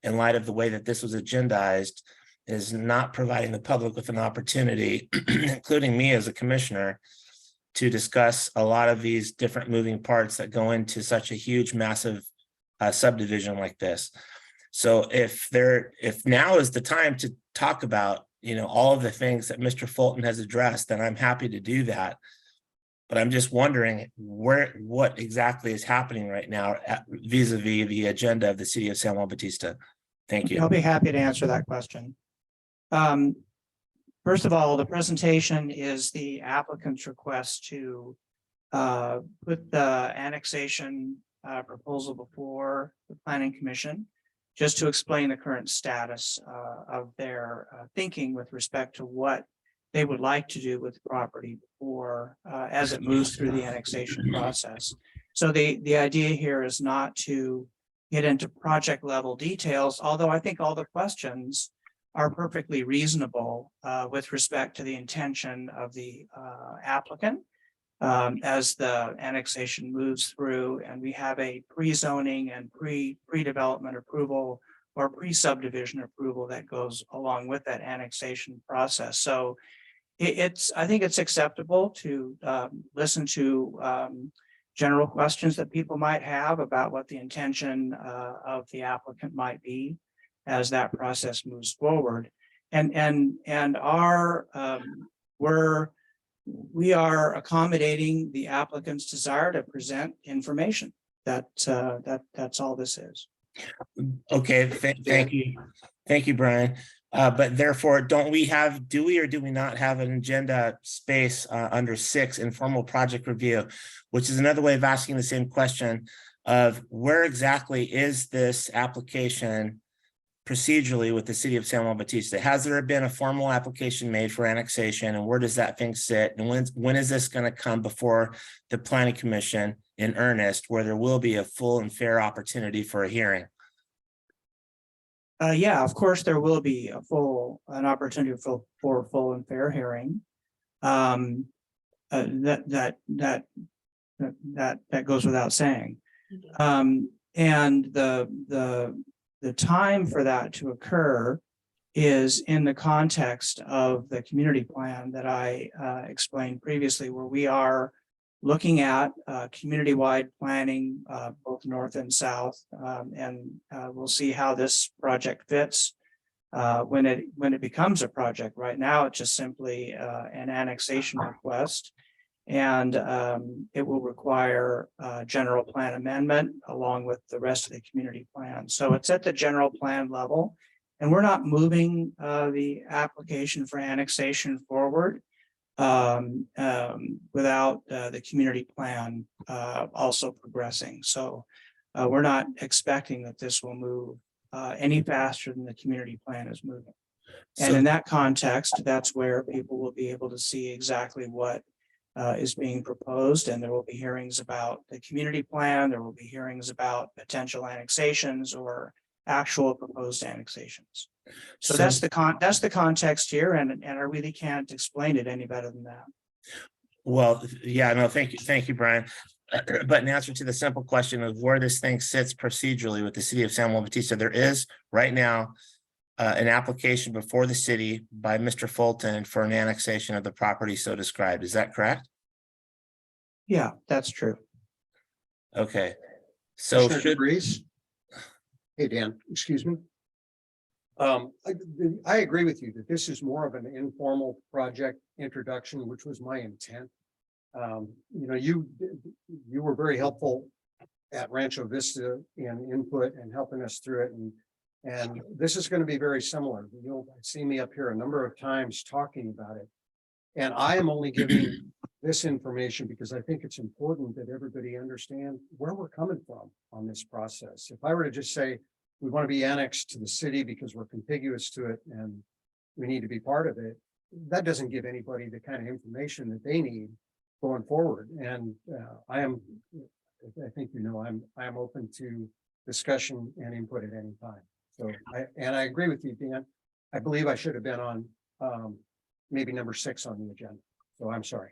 in light of the way that this was agendized, is not providing the public with an opportunity, including me as a commissioner, to discuss a lot of these different moving parts that go into such a huge, massive subdivision like this. So if now is the time to talk about, all of the things that Mr. Fulton has addressed, then I'm happy to do that. But I'm just wondering what exactly is happening right now vis-a-vis the agenda of the city of San Juan Bautista. Thank you. I'll be happy to answer that question. First of all, the presentation is the applicant's request to put the annexation proposal before the Planning Commission, just to explain the current status of their thinking with respect to what they would like to do with the property before as it moves through the annexation process. So the idea here is not to get into project level details, although I think all the questions are perfectly reasonable with respect to the intention of the applicant as the annexation moves through, and we have a pre-zoning and pre-development approval or pre-subdivision approval that goes along with that annexation process. So I think it's acceptable to listen to general questions that people might have about what the intention of the applicant might be as that process moves forward. And we are accommodating the applicant's desire to present information. That's all this is. Okay, thank you. Thank you, Brian. But therefore, do we or do we not have an agenda space under 6, informal project review, which is another way of asking the same question of where exactly is this application procedurally with the city of San Juan Bautista? Has there been a formal application made for annexation, and where does that thing sit? And when is this going to come before the planning commission in earnest, where there will be a full and fair opportunity for a hearing? Yeah, of course, there will be an opportunity for a full and fair hearing. That goes without saying. And the time for that to occur is in the context of the community plan that I explained previously, where we are looking at community-wide planning, both north and south, and we'll see how this project fits when it becomes a project. Right now, it's just simply an annexation request, and it will require a general plan amendment along with the rest of the community plan. So it's at the general plan level, and we're not moving the application for annexation forward without the community plan also progressing. So we're not expecting that this will move any faster than the community plan is moving. And in that context, that's where people will be able to see exactly what is being proposed, and there will be hearings about the community plan. There will be hearings about potential annexations or actual proposed annexations. So that's the context here, and I really can't explain it any better than that. Well, yeah, no, thank you, Brian. But in answer to the simple question of where this thing sits procedurally with the city of San Juan Bautista, there is right now an application before the city by Mr. Fulton for an annexation of the property so described. Is that correct? Yeah, that's true. Okay. So Commissioner DeVries? Hey, Dan, excuse me. I agree with you that this is more of an informal project introduction, which was my intent. You were very helpful at Rancho Vista in input and helping us through it. And this is going to be very similar. You'll see me up here a number of times talking about it. And I am only giving this information because I think it's important that everybody understand where we're coming from on this process. If I were to just say, we want to be annexed to the city because we're contiguous to it and we need to be part of it, that doesn't give anybody the kind of information that they need going forward. And I think I'm open to discussion and input at any time. So I agree with you, Dan. I believe I should have been on maybe number 6 on the agenda. So I'm sorry.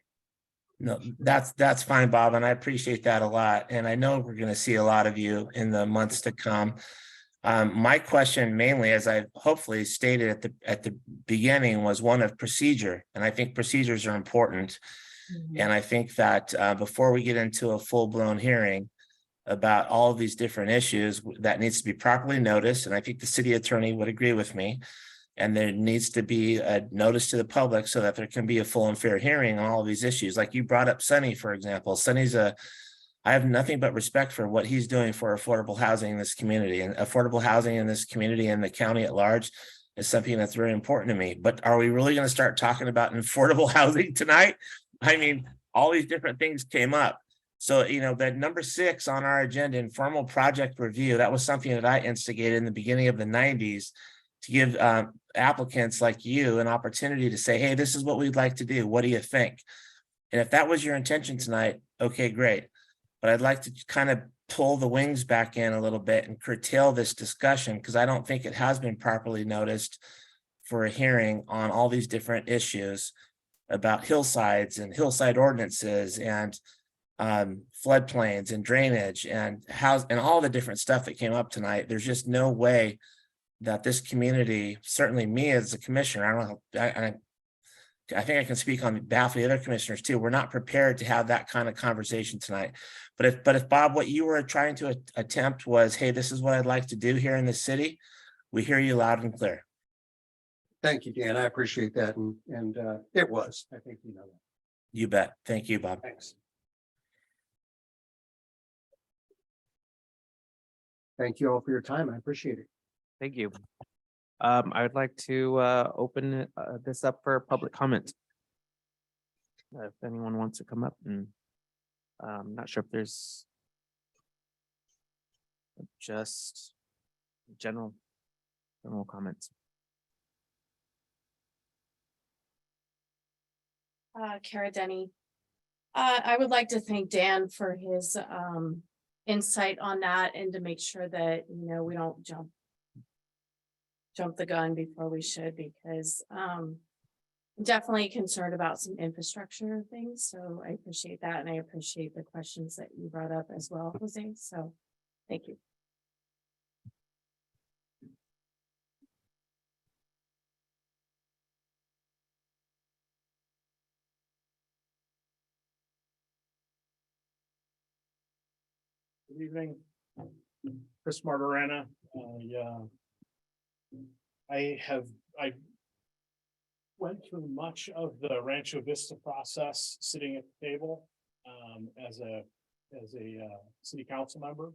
No, that's fine, Bob, and I appreciate that a lot. And I know we're going to see a lot of you in the months to come. My question mainly, as I hopefully stated at the beginning, was one of procedure, and I think procedures are important. And I think that before we get into a full-blown hearing about all of these different issues, that needs to be properly noticed, and I think the city attorney would agree with me. And there needs to be a notice to the public so that there can be a full and fair hearing on all of these issues. Like you brought up Sonny, for example. Sonny's I have nothing but respect for what he's doing for affordable housing in this community, and affordable housing in this community and the county at large is something that's very important to me. But are we really going to start talking about affordable housing tonight? I mean, all these different things came up. So, that number 6 on our agenda, informal project review, that was something that I instigated in the beginning of the 90s to give applicants like you an opportunity to say, hey, this is what we'd like to do. What do you think? And if that was your intention tonight, okay, great. But I'd like to kind of pull the wings back in a little bit and curtail this discussion because I don't think it has been properly noticed for a hearing on all these different issues about hillsides and hillside ordinances and floodplains and drainage and house and all the different stuff that came up tonight. There's just no way that this community, certainly me as a commissioner, I don't know, I think I can speak on behalf of the other commissioners too. We're not prepared to have that kind of conversation tonight. But if Bob, what you were trying to attempt was, hey, this is what I'd like to do here in the city, we hear you loud and clear. Thank you, Dan. I appreciate that. And it was, I think, you know, that. You bet. Thank you, Bob. Thanks. Thank you all for your time. I appreciate it. Thank you. I would like to open this up for public comment. If anyone wants to come up, and I'm not sure if there's just general comments. Kara Denny. I would like to thank Dan for his insight on that and to make sure that, you know, we don't jump the gun before we should, because I'm definitely concerned about some infrastructure things. So I appreciate that. And I appreciate the questions that you brought up as well, Jose. So thank you. Good evening. Chris Martorana. I went through much of the Rancho Vista process sitting at the table as a city council member.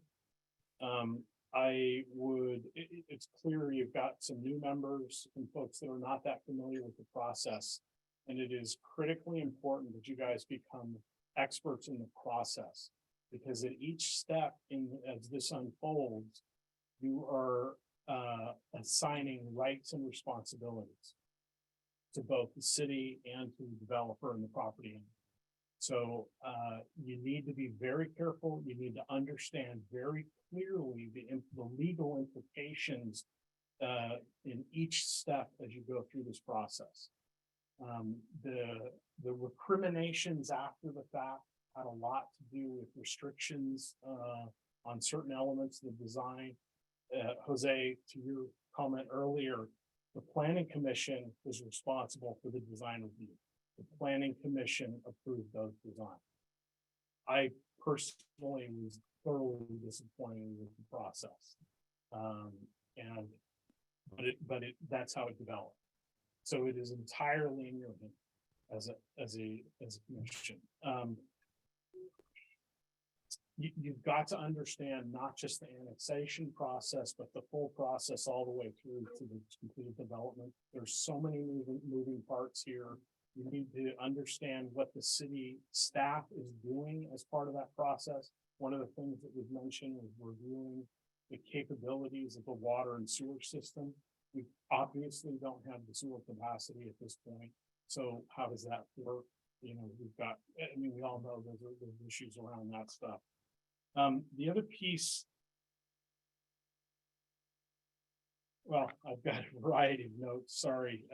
It's clear you've got some new members and folks that are not that familiar with the process. And it is critically important that you guys become experts in the process, because at each step as this unfolds, you are assigning rights and responsibilities to both the city and to the developer and the property owner. So you need to be very careful. You need to understand very clearly the legal implications in each step as you go through this process. The recriminations after the fact had a lot to do with restrictions on certain elements of the design. Jose, to your comment earlier, the Planning Commission is responsible for the design review. The Planning Commission approved those designs. I personally was thoroughly disappointed with the process. That's how it developed. So it is entirely in your hands as a commission. You've got to understand not just the annexation process, but the full process all the way through to the complete development. There's so many moving parts here. You need to understand what the city staff is doing as part of that process. One of the things that was mentioned was reviewing the capabilities of the water and sewer system. We obviously don't have the sewer capacity at this point. So how does that work? You know, we all know there's issues around that stuff. The other piece, well, I've got a variety of notes, sorry.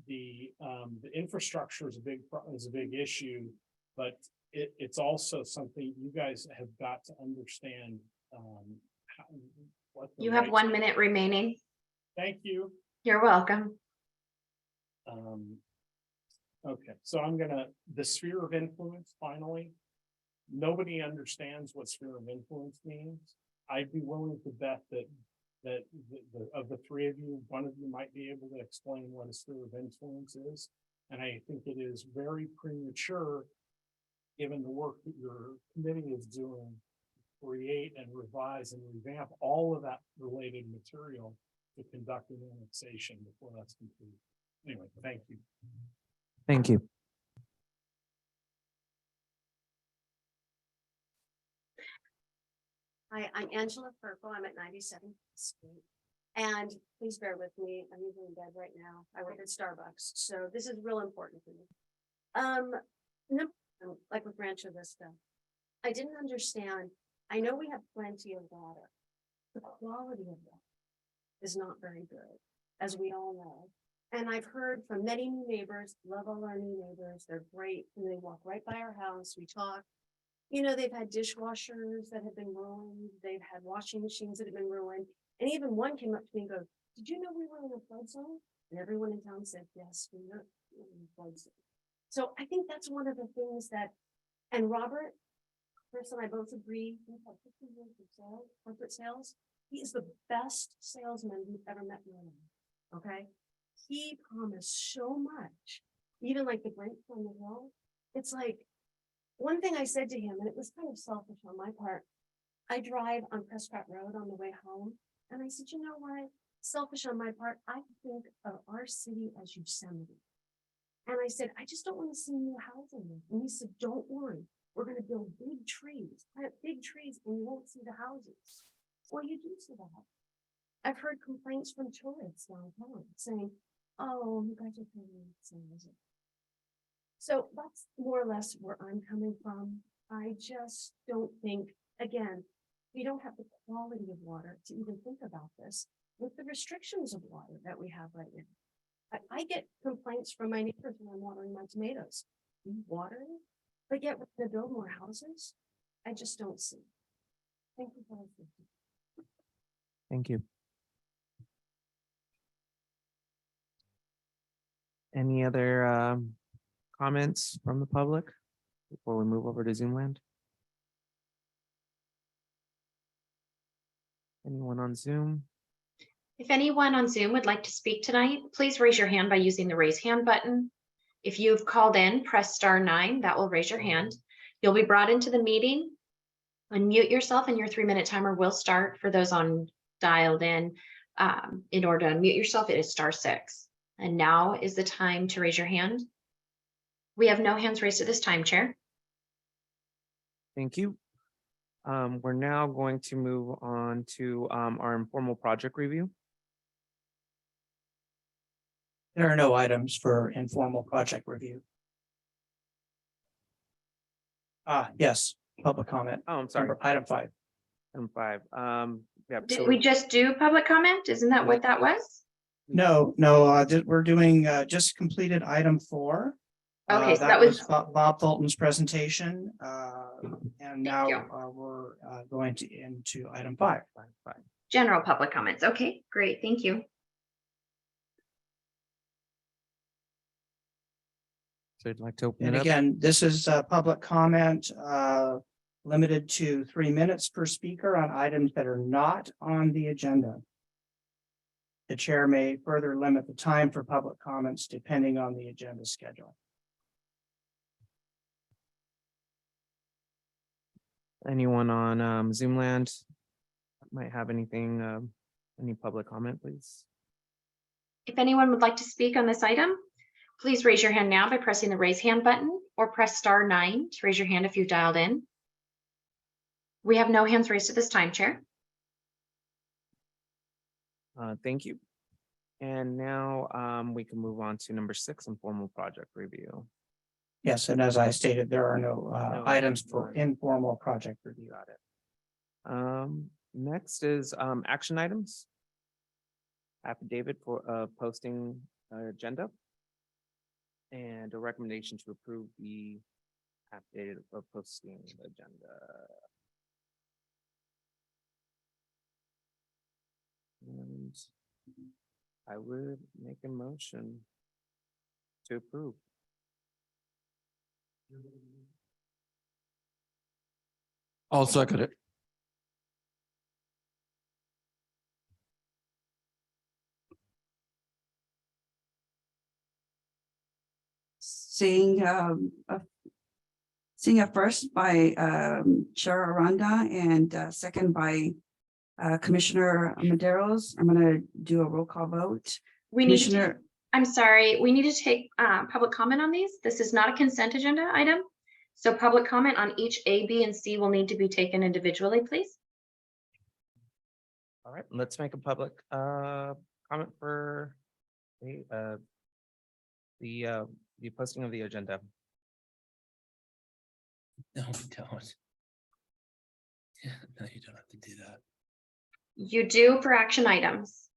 The infrastructure is a big issue, but it's also something you guys have got to understand. You have 1 minute remaining. Thank you. You're welcome. Okay, so the sphere of influence, finally. Nobody understands what sphere of influence means. I'd be willing to bet that of the three of you, one of you might be able to explain what a sphere of influence is. And I think it is very premature, given the work that your committee is doing, to create and revise and revamp all of that related material to conduct an annexation before that's complete. Anyway, thank you. Thank you. Hi, I'm Angela Purple. I'm at 97th Street. And please bear with me. I'm usually in bed right now. I work at Starbucks, so this is real important for me. No, like with Rancho Vista, I didn't understand. I know we have plenty of water. The quality of that. is not very good, as we all know. And I've heard from many new neighbors, love all our new neighbors, they're great, and they walk right by our house, we talk. You know, they've had dishwashers that have been ruined, they've had washing machines that have been ruined, and even one came up to me and goes, did you know we were in a flood zone? And everyone in town said, yes, we know we're in a flood zone. So I think that's one of the things that, and Robert, Chris and I both agree, we've had 15 years of sales, corporate sales. He is the best salesman we've ever met in our life, okay? He promised so much, even like the break from the hill. It's like, one thing I said to him, and it was kind of selfish on my part, I drive on Prescott Road on the way home, and I said, you know what? Selfish on my part, I think of our city as Yosemite. And I said, I just don't want to see new housing. And he said, don't worry, we're going to build big trees, plant big trees, and you won't see the houses. Well, you do see that. I've heard complaints from tourists downtown saying, oh, you guys are paying. So that's more or less where I'm coming from. I just don't think, again, we don't have the quality of water to even think about this with the restrictions of water that we have right now. I get complaints from my neighbors when I'm watering my tomatoes. You watering, but yet we're gonna build more houses. I just don't see. Thank you for listening. Thank you. Any other comments from the public before we move over to Zoom land? Anyone on Zoom? If anyone on Zoom would like to speak tonight, please raise your hand by using the raise hand button. If you've called in, press *9, that will raise your hand. You'll be brought into the meeting. Unmute yourself and your 3-minute timer will start for those on dialed in. In order to unmute yourself, it is *6. And now is the time to raise your hand. We have no hands raised at this time, Chair. Thank you. We're now going to move on to our informal project review. There are no items for informal project review. Yes, public comment. Oh, I'm sorry. Item 5. Item 5. Yeah, Did so we just do public comment? Isn't that what that was? No, we're doing just completed item 4. Okay, so That that was, Bob Fulton's presentation. And now you. we're going into item 5. general public comments. Okay, great. Thank you. So I'd like to open And it up. again, this is public comment limited to 3 minutes per speaker on items that are not on the agenda. The chair may further limit the time for public comments depending on the agenda schedule. Anyone on Zoom land might have anything, any public comment, please? If anyone would like to speak on this item, please raise your hand now by pressing the raise hand button or press *9 to raise your hand if you've dialed in. We have no hands raised at this time, Chair. Thank you. And now we can move on to number 6, informal project review. Yes, and as I stated, there are no No items items for on- informal project review. Got it. Next is action items. Affidavit for posting agenda. And a recommendation to approve the affidavit of posting agenda. And I would make a motion to approve. I'll second it. Seeing seeing a first by Chair Aranda and second by Commissioner Maderos. I'm gonna do a roll call vote. We need to, Commissioner, I'm sorry, we need to take public comment on these. This is not a consent agenda item. So public comment on each A, B, and C will need to be taken individually, please. All right, let's make a public comment for the posting of the agenda. No, we don't. Yeah, no, you don't have to do that. You do for action items.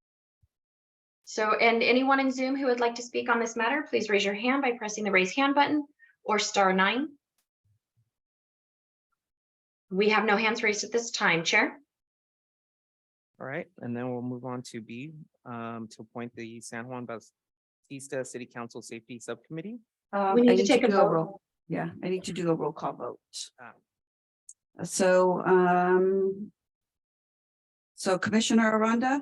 So, and anyone in Zoom who would like to speak on this matter, please raise your hand by pressing the raise hand button or *9. We have no hands raised at this time, Chair. All right, and then we'll move on to B, to appoint the San Juan Bautista City Council Safety Subcommittee. We need I to take a do vote. roll. Yeah, I need to do a roll call vote. Ah. So, so Commissioner Aranda,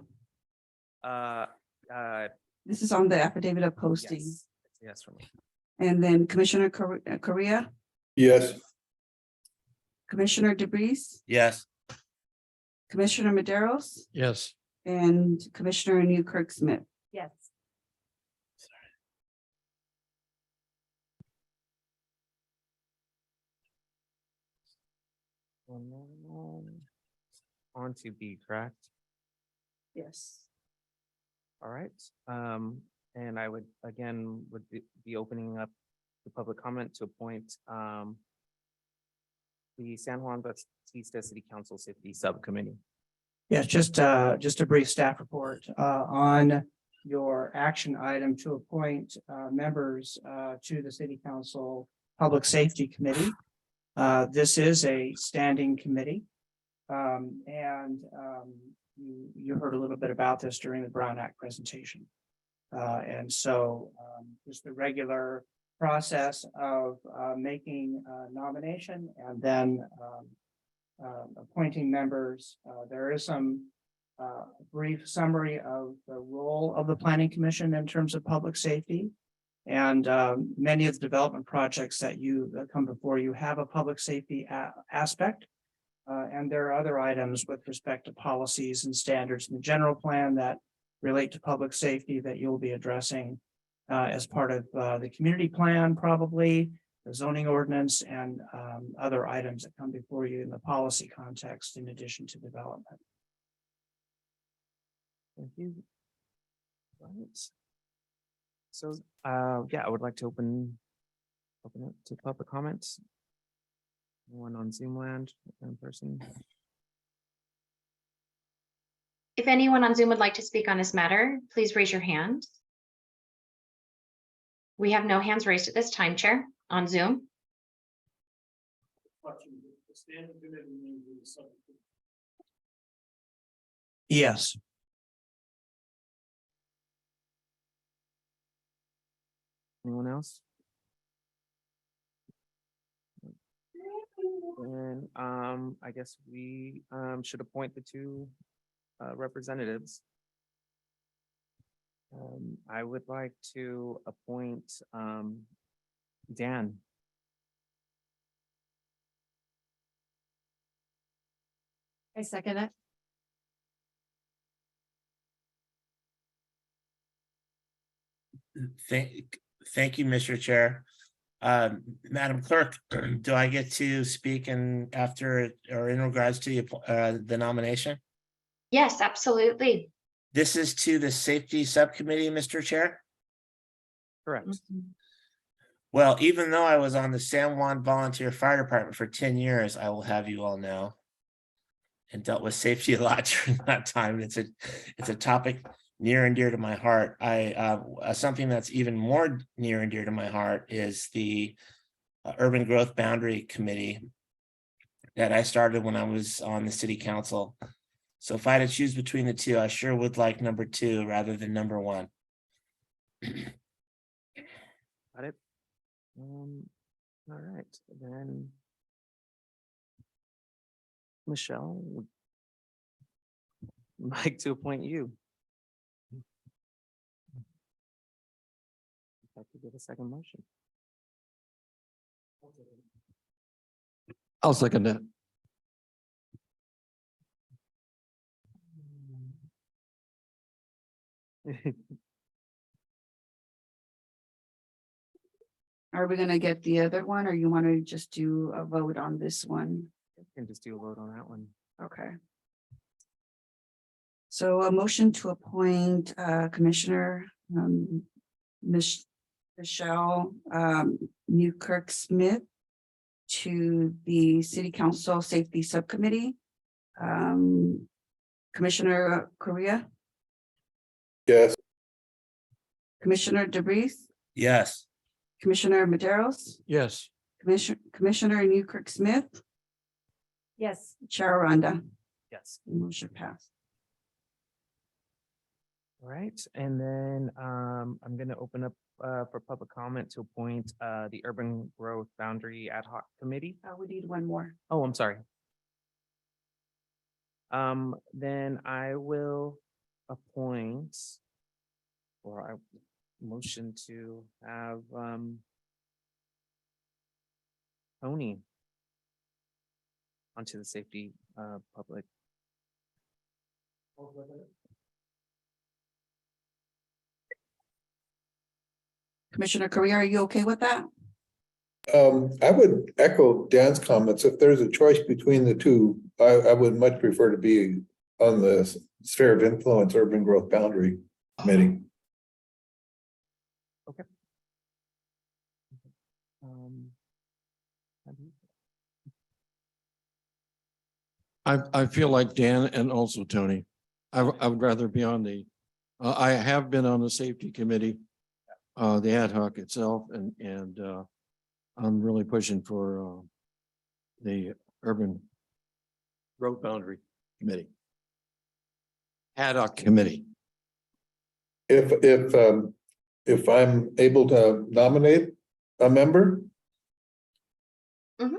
Uh, this is on the affidavit of posting. yes, yes, for me. And then Commissioner Correa, Yes. Commissioner DeBreeze, Yes. Commissioner Maderos, Yes. and Commissioner Newkirk Smith. Yes. On to B, correct? Yes. All right, and I would, again, be opening up the public comment to appoint, the San Juan Bautista City Council Safety Subcommittee. Yes, just a brief staff report on your action item to appoint members to the City Council Public Safety Committee. This is a standing committee. You heard a little bit about this during the Brown Act presentation. And so just the regular process of making a nomination and then appointing members. There is some brief summary of the role of the Planning Commission in terms of public safety. And many of the development projects that come before you have a public safety aspect. And there are other items with respect to policies and standards in the general plan that relate to public safety that you'll be addressing as part of the community plan, probably the zoning ordinance and other items that come before you in the policy context in addition to development. Thank you. Right. So, yeah, I would like to open it to public comments. Anyone on Zoom land in person? If anyone on Zoom would like to speak on this matter, please raise your hand. We have no hands raised at this time, Chair, on Zoom. Yes. Anyone else? And I guess we should appoint the two representatives. I would like to appoint Dan. I second it. Thank you, Mr. Chair. Madam Clerk, do I get to speak in after or in regards to the nomination? Yes, absolutely. This is to the Safety Subcommittee, Mr. Chair. Correct. Well, even though I was on the San Juan Volunteer Fire Department for 10 years, I will have you all know, and dealt with safety a lot during that time. It's a topic near and dear to my heart. Something that's even more near and dear to my heart is the Urban Growth Boundary Committee that I started when I was on the city council. So if I had to choose between the two, I sure would like number 2 rather than number 1. Got it. All right, then. Michelle, would like to appoint you. If I could get a second motion. I'll second that. Are we gonna get the other one, or you want to just do a vote on this one? Can just do a vote on that one. Okay. So a motion to appoint Commissioner Michelle Newkirk Smith to the City Council Safety Subcommittee. Commissioner Correa, Yes. Commissioner DeBreeze, Yes. Commissioner Maderos, Yes. Commissioner Newkirk Smith, Yes. Chair Aranda. Yes. Motion passed. All right, and then I'm gonna open up for public comment to appoint the Urban Growth Boundary Ad Hoc Committee. We need one more. Oh, I'm sorry. Then I will appoint or I motion to have Tony onto the safety public. Commissioner Correa, are you okay with that? I would echo Dan's comments. If there's a choice between the two, I would much prefer to be on the sphere of influence urban growth boundary committee. How do you- I feel like Dan and also Tony. I would rather be on the, I have been on the safety committee, the ad hoc itself, and I'm really pushing for the urban growth boundary committee. Ad hoc committee. If I'm able to nominate a member. Mhm.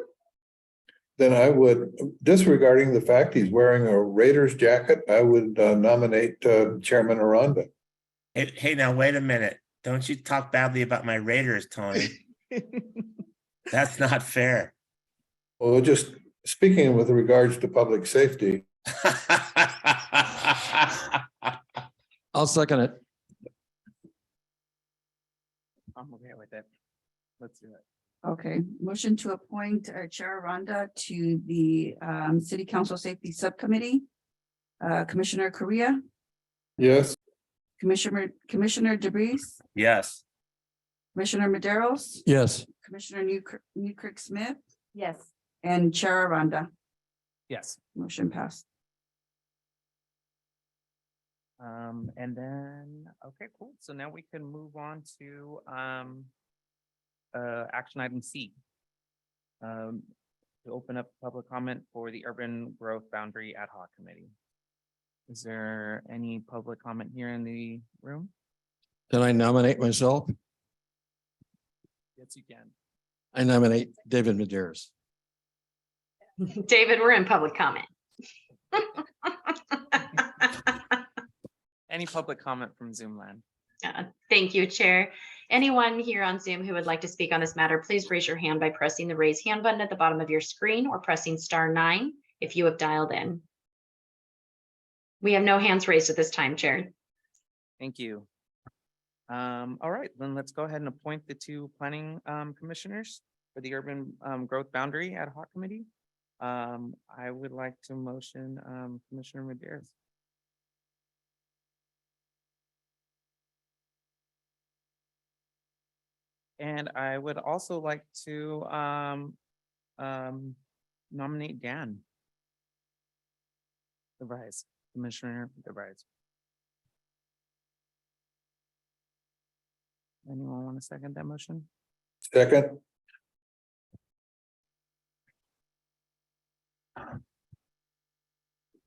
Then I would, disregarding the fact he's wearing a Raiders jacket, I would nominate Chairman Aranda. Hey, now, wait a minute. Don't you talk badly about my Raiders, Tony. That's not fair. Well, just speaking with regards to public safety, I'll second it. I'm okay with it. Let's do it. Okay, motion to appoint Chair Aranda to the City Council Safety Subcommittee. Commissioner Correa, yes, Commissioner DeBreeze, Yes. Commissioner Maderos, Yes. Commissioner Newkirk Smith, Yes. and Chair Aranda. Yes. Motion passed. And then, okay, cool. So now we can move on to action item C. To open up public comment for the Urban Growth Boundary Ad Hoc Committee. Is there any public comment here in the room? Can I nominate myself? Yes, you can. I nominate David Maderos. David, we're in public comment. Any public comment from Zoom land? Thank you, Chair. Anyone here on Zoom who would like to speak on this matter, please raise your hand by pressing the raise hand button at the bottom of your screen or pressing *9 if you have dialed in. We have no hands raised at this time, Chair. Thank you. All right, then let's go ahead and appoint the two planning commissioners for the Urban Growth Boundary Ad Hoc Committee. I would like to motion Commissioner Maderos. And I would also like to nominate Dan DeVries, Commissioner DeVries. Anyone want to second that motion? second,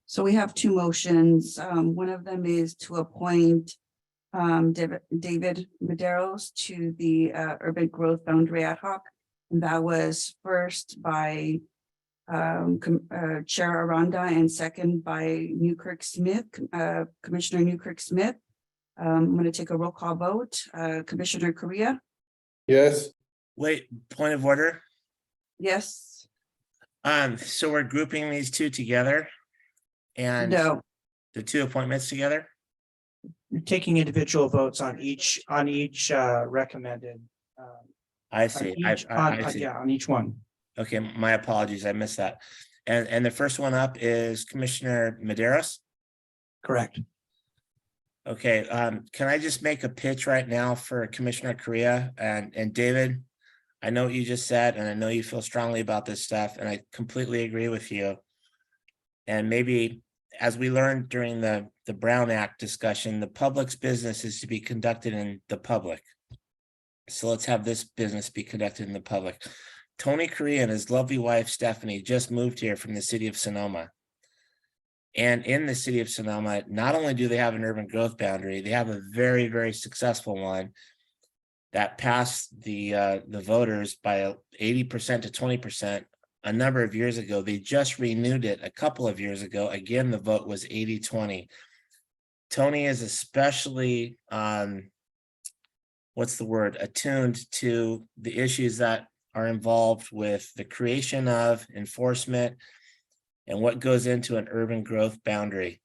So we have two motions. One of them is to appoint David Maderos to the Urban Growth Boundary Ad Hoc. And that was first by Chair Aranda and second by Newkirk Smith, Commissioner Newkirk Smith. I'm going to take a roll call vote. Commissioner Correa, yes, Wait, point of order. yes, So we're grouping these two together and no, the two appointments together? You're taking individual votes on each recommended. I On see. each, I see. yeah, on each one. Okay, my apologies. I missed that. And the first one up is Commissioner Maderos. Correct. Okay, can I just make a pitch right now for Commissioner Correa and David? I know what you just said, and I know you feel strongly about this stuff, and I completely agree with you. And maybe as we learned during the Brown Act discussion, the public's business is to be conducted in the public. So let's have this business be conducted in the public. Tony Correa and his lovely wife Stephanie just moved here from the city of Sonoma. And in the city of Sonoma, not only do they have an urban growth boundary, they have a very, very successful one that passed the voters by 80% to 20% a number of years ago. They just renewed it a couple of years ago. Again, the vote was 80-20. Tony is especially what's the word, attuned to the issues that are involved with the creation of, enforcement, and what goes into an urban growth boundary.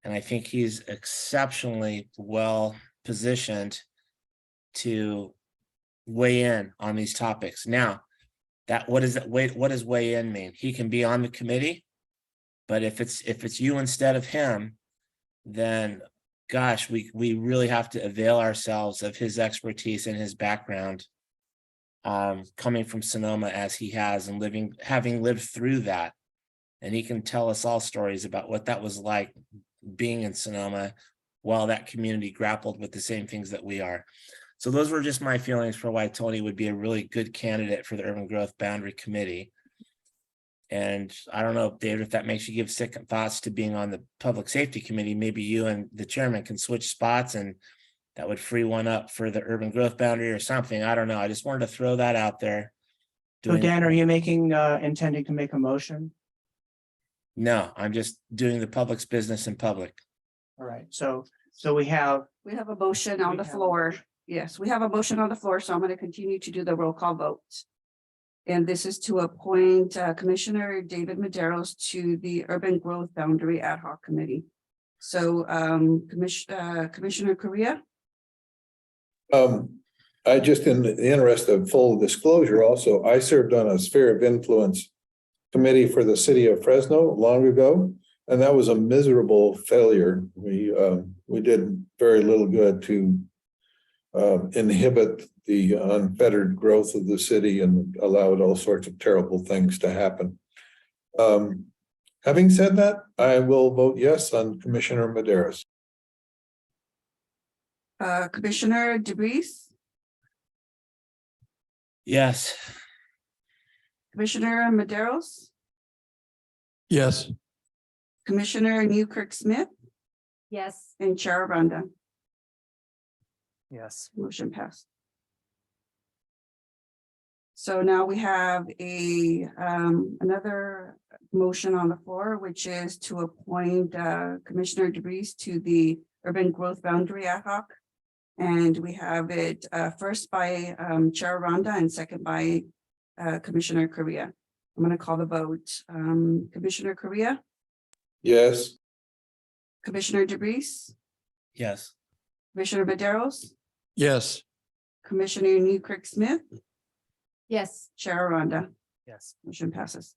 And I think he's exceptionally well positioned to weigh in on these topics. Now, what does weigh in mean? He can be on the committee, but if it's you instead of him, then gosh, we really have to avail ourselves of his expertise and his background, coming from Sonoma as he has, and having lived through that. And he can tell us all stories about what that was like being in Sonoma while that community grappled with the same things that we are. So those were just my feelings for why Tony would be a really good candidate for the Urban Growth Boundary Committee. And I don't know, David, if that makes you give second thoughts to being on the Public Safety Committee, maybe you and the chairman can switch spots and that would free one up for the Urban Growth Boundary or something. I don't know. I just wanted to throw that out there. So Dan, are you intending to make a motion? No, I'm just doing the public's business in public. All right, so we have. We have a motion on the floor. Yes, we have a motion on the floor, so I'm going to continue to do the roll call vote. And this is to appoint Commissioner David Maderos to the Urban Growth Boundary Ad Hoc Committee. So Commissioner Correa? I just, in the interest of full disclosure, also, I served on a sphere of influence committee for the city of Fresno long ago, and that was a miserable failure. We did very little good to inhibit the unfettered growth of the city and allowed all sorts of terrible things to happen. Having said that, I will vote yes on Commissioner Maderos. Commissioner DeBreeze? Yes. Commissioner Maderos? Yes. Commissioner Newkirk Smith? Yes. And Chair Aranda? Yes. Motion passed. So now we have another motion on the floor, which is to appoint Commissioner DeBreeze to the Urban Growth Boundary Ad Hoc. And we have it first by Chair Aranda and second by Commissioner Correa. I'm going to call the vote. Commissioner Correa? Yes. Commissioner DeBreeze? Yes. Commissioner Maderos? Yes. Commissioner Newkirk Smith? Yes. Chair Aranda? Yes. Motion passes.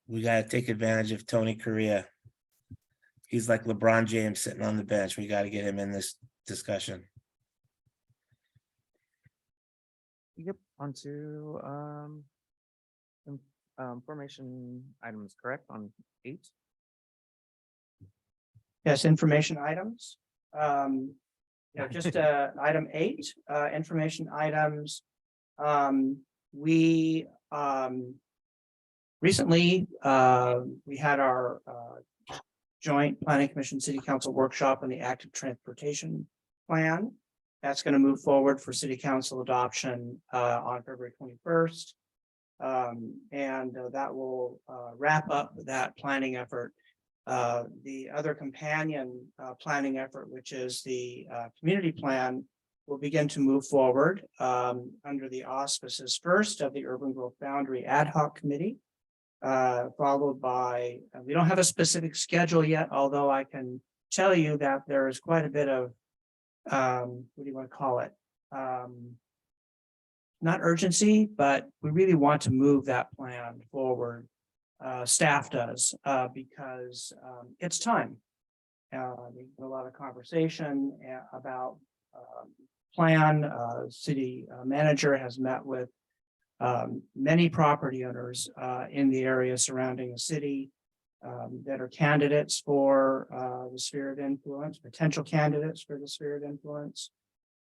We got to take advantage of Tony Correa. He's like LeBron James sitting on the bench. We got to get him in this discussion. Yep, onto information items, correct, on 8? Yes, information items. Just item 8, information items. We recently we had our joint Planning Commission City Council workshop on the active transportation plan. That's going to move forward for City Council adoption on February 21st. And that will wrap up that planning effort. The other companion planning effort, which is the community plan, will begin to move forward under the auspices first of the Urban Growth Boundary Ad Hoc Committee, followed by, we don't have a specific schedule yet, although I can tell you that there is quite a bit of, what do you want to call it? Not urgency, but we really want to move that plan forward. Staff does, because it's time. There's been a lot of conversation about plan. City manager has met with many property owners in the area surrounding the city that are candidates for the sphere of influence, potential candidates for the sphere of influence.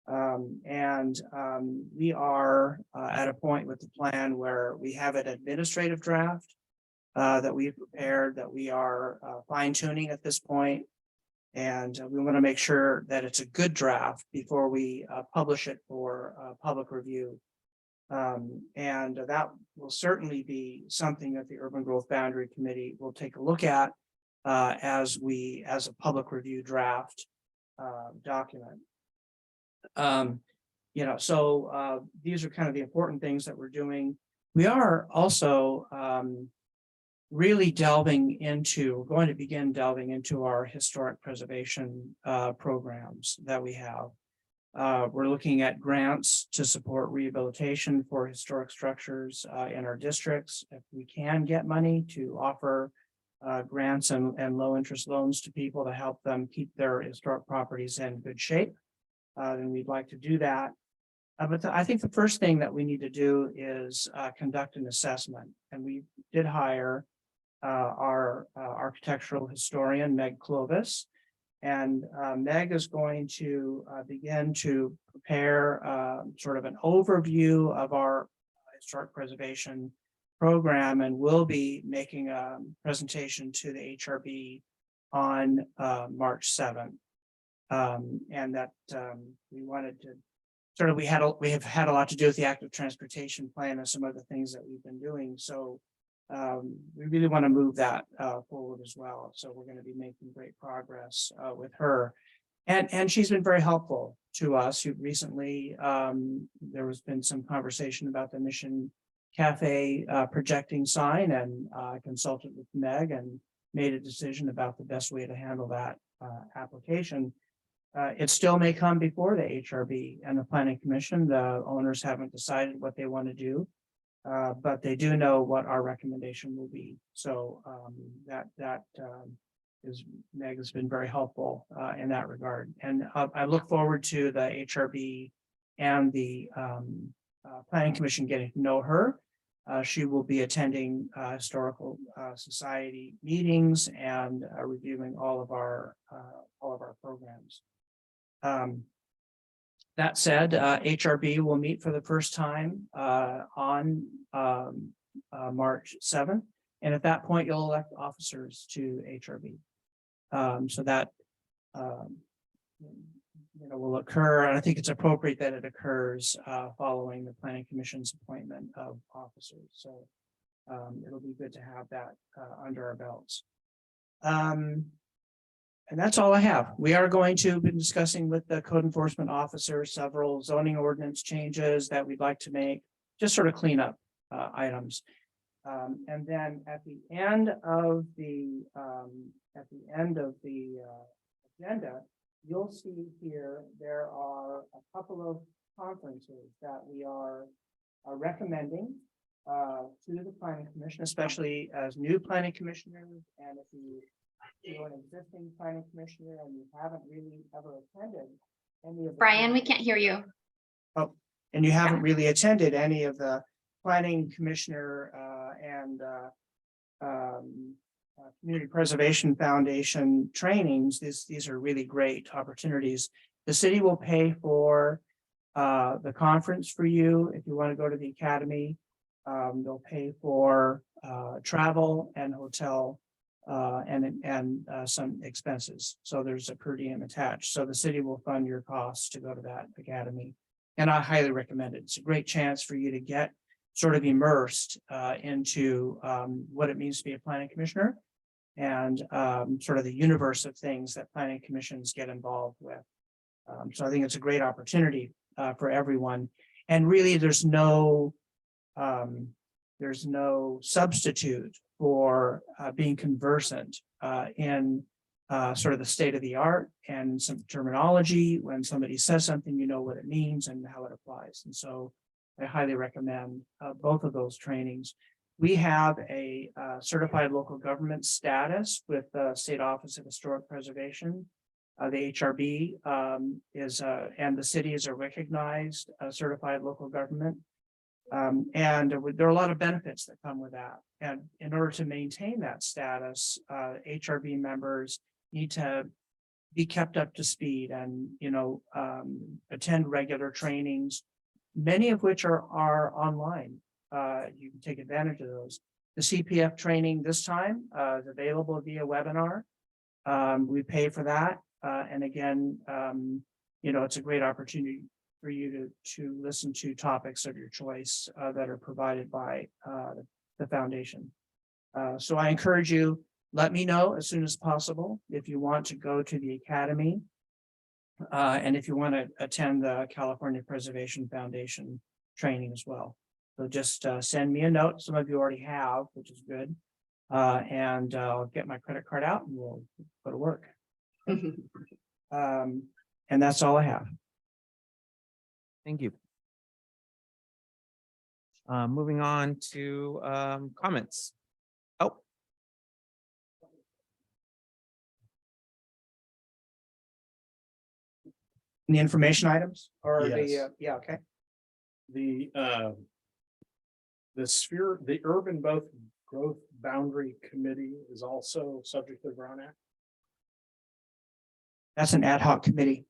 We are at a point with the plan where we have an administrative draft that we've prepared, that we are fine tuning at this point. And we want to make sure that it's a good draft before we publish it for public review. And that will certainly be something that the Urban Growth Boundary Committee will take a look at as a public review draft document. These are kind of the important things that we're doing. We are also really going to begin delving into our historic preservation programs that we have. We're looking at grants to support rehabilitation for historic structures in our districts. If we can get money to offer grants and low interest loans to people to help them keep their historic properties in good shape, then we'd like to do that. But I think the first thing that we need to do is conduct an assessment. And we did hire our architectural historian, Meg Clovis. And Meg is going to begin to prepare sort of an overview of our historic preservation program, and we'll be making a presentation to the HRB on March 7th. And that we wanted to sort of, we have had a lot to do with the active transportation plan and some other things that we've been doing. So we really want to move that forward as well. So we're going to be making great progress with her. And she's been very helpful to us. Recently, there has been some conversation about the Mission Cafe projecting sign, and consulted with Meg and made a decision about the best way to handle that application. It still may come before the HRB and the Planning Commission. The owners haven't decided what they want to do. But they do know what our recommendation will be. So Meg has been very helpful in that regard. And I look forward to the HRB and the Planning Commission getting to know her. She will be attending Historical Society meetings and reviewing all of our programs. That said, HRB will meet for the first time on March 7th. And at that point, you'll elect officers to HRB. So that will occur. And I think it's appropriate that it occurs following the Planning Commission's appointment of officers. So it'll be good to have that under our belts. And that's all I have. We are going to be discussing with the code enforcement officer several zoning ordinance changes that we'd like to make, just sort of clean up items. And then at the end of the agenda, you'll see here there are a couple of conferences that we are recommending to the Planning Commission, especially as new planning commissioners, and if you're an existing planning commissioner and you haven't really ever attended any of the Brian, we can't hear you. and you haven't really attended any of the planning commissioner and Community Preservation Foundation trainings, these are really great opportunities. The city will pay for the conference for you if you want to go to the academy. They'll pay for travel and hotel and some expenses. So there's a per diem attached. So the city will fund your costs to go to that academy. And I highly recommend it. It's a great chance for you to get sort of immersed into what it means to be a planning commissioner and sort of the universe of things that planning commissions get involved with. So I think it's a great opportunity for everyone. And really, there's no substitute for being conversant in sort of the state of the art and some terminology. When somebody says something, you know what it means and how it applies. And so I highly recommend both of those trainings. We have a certified local government status with the State Office of Historic Preservation. The HRB is and the city is a recognized certified local government. And there are a lot of benefits that come with that. And in order to maintain that status, HRB members need to be kept up to speed and, attend regular trainings, many of which are online. You can take advantage of those. The CPF training this time is available via webinar. We pay for that. And again, it's a great opportunity for you to listen to topics of your choice that are provided by the foundation. So I encourage you, let me know as soon as possible if you want to go to the academy. And if you want to attend the California Preservation Foundation training as well. So just send me a note. Some of you already have, which is good. And I'll get my credit card out and we'll go to work. And that's all I have. Thank you. Moving on to comments. Oh, The information items or Yes. yeah, okay. The Urban Growth Boundary Committee is also subject to the Brown Act. That's an ad hoc committee.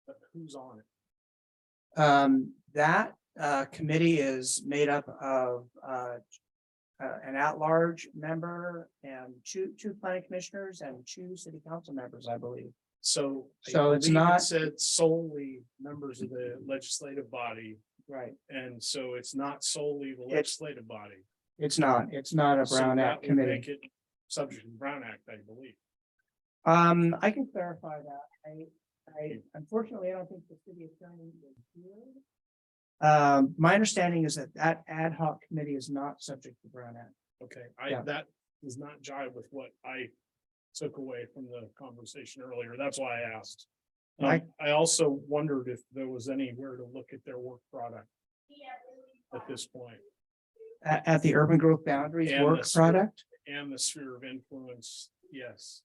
But who's on it? That committee is made up of an at-large member and two planning commissioners and 2 city council members, I believe. So It's believe it not said solely members of the legislative body, right. and so it's not solely the It's- legislative body. It's not a So Brown that Act would committee. make it subject to the Brown Act, I believe. I can clarify that. I unfortunately, I don't think the city attorney is here. My understanding is that ad hoc committee is not subject to Brown Act. Okay, Yeah. that does not jive with what I took away from the conversation earlier. That's why I asked. I also wondered if there was anywhere to look at their work product at this point. At the Urban Growth Boundaries And work the sphere- product. And the sphere of influence, yes.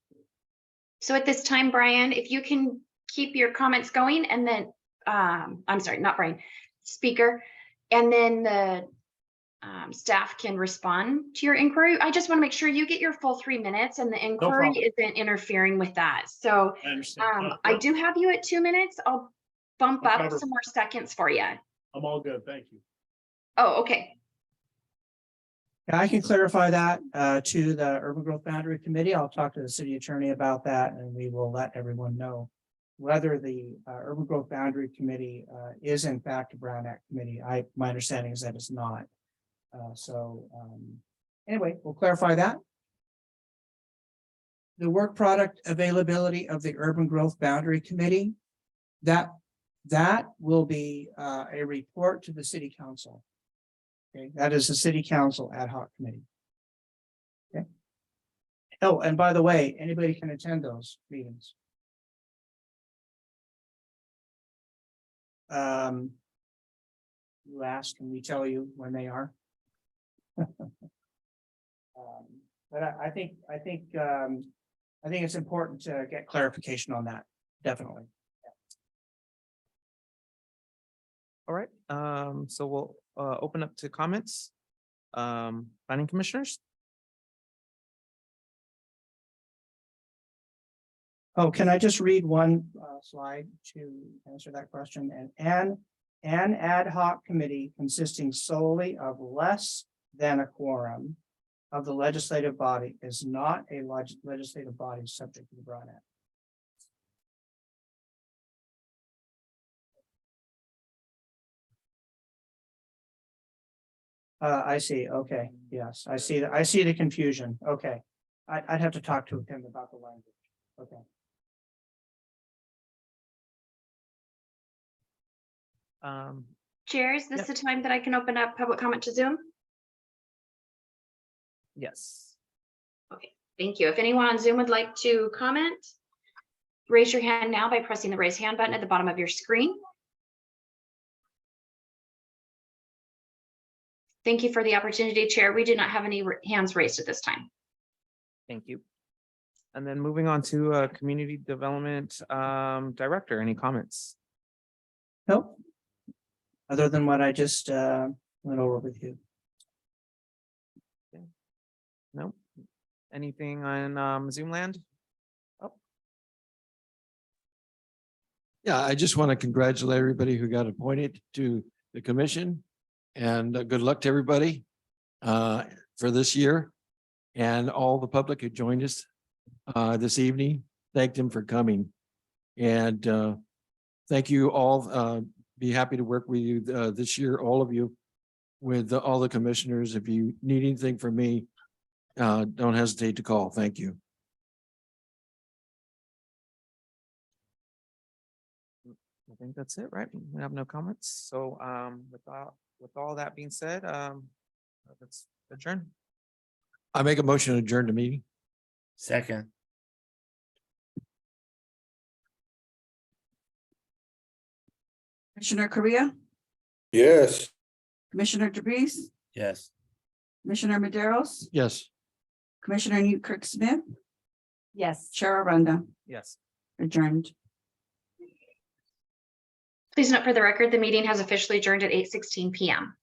So at this time, Brian, if you can keep your comments going and then, I'm sorry, not Brian, speaker, and then the staff can respond to your inquiry. I just want to make sure you get your full 3 minutes and the inquiry problem. isn't interfering with that. So I understand. I do have you at 2 minutes. I'll bump I'll up cover- some more seconds for you. I'm all good, thank you. Oh, okay. Yeah, I can clarify that to the Urban Growth Boundary Committee. I'll talk to the city attorney about that and we will let everyone know whether the Urban Growth Boundary Committee is in fact a Brown Act committee. My understanding is that it's not. Anyway, we'll clarify that. The work product availability of the Urban Growth Boundary Committee, that will be a report to the city council. Okay, that is the city council ad hoc committee. Okay. Oh, and by the way, anybody can attend those meetings. You ask, and we tell you when they are. But I think it's important to get clarification on that, definitely. all right. So we'll open up to comments. Planning commissioners? Oh, can I just read one slide to answer that question? And an ad hoc committee consisting solely of less than a quorum of the legislative body is not a legislative body subject to the Brown Act. I see. Okay, yes, I see. I see the confusion. Okay. I'd have to talk to him about the language. Okay. Chair, is this the time that I can open up public comment to Zoom? Yes. Thank you. If anyone on Zoom would like to comment, raise your hand now by pressing the raise hand button at the bottom of your screen. Thank you for the opportunity, Chair. We do not have any hands raised at this time. Thank you. And then moving on to community development director, any comments? Nope. Other than what I just went over with you. Nope. Anything on Zoom land? Yeah, I just want to congratulate everybody who got appointed to the commission. And good luck to everybody for this year. And all the public who joined us this evening. Thank them for coming. And thank you all. Be happy to work with you this year, all of you, with all the commissioners. If you need anything from me, don't hesitate to call. Thank you. I think that's it, right? We have no comments. So with all that being said, let's adjourn. I make a motion to adjourn the meeting. Second, Commissioner Correa, Yes. Commissioner DeBreeze, yes. Commissioner Maderos, Yes. Commissioner Newkirk Smith, Yes. Chair Aranda, Yes. adjourned. Please note for the record, the meeting has officially adjourned at 8:16 PM.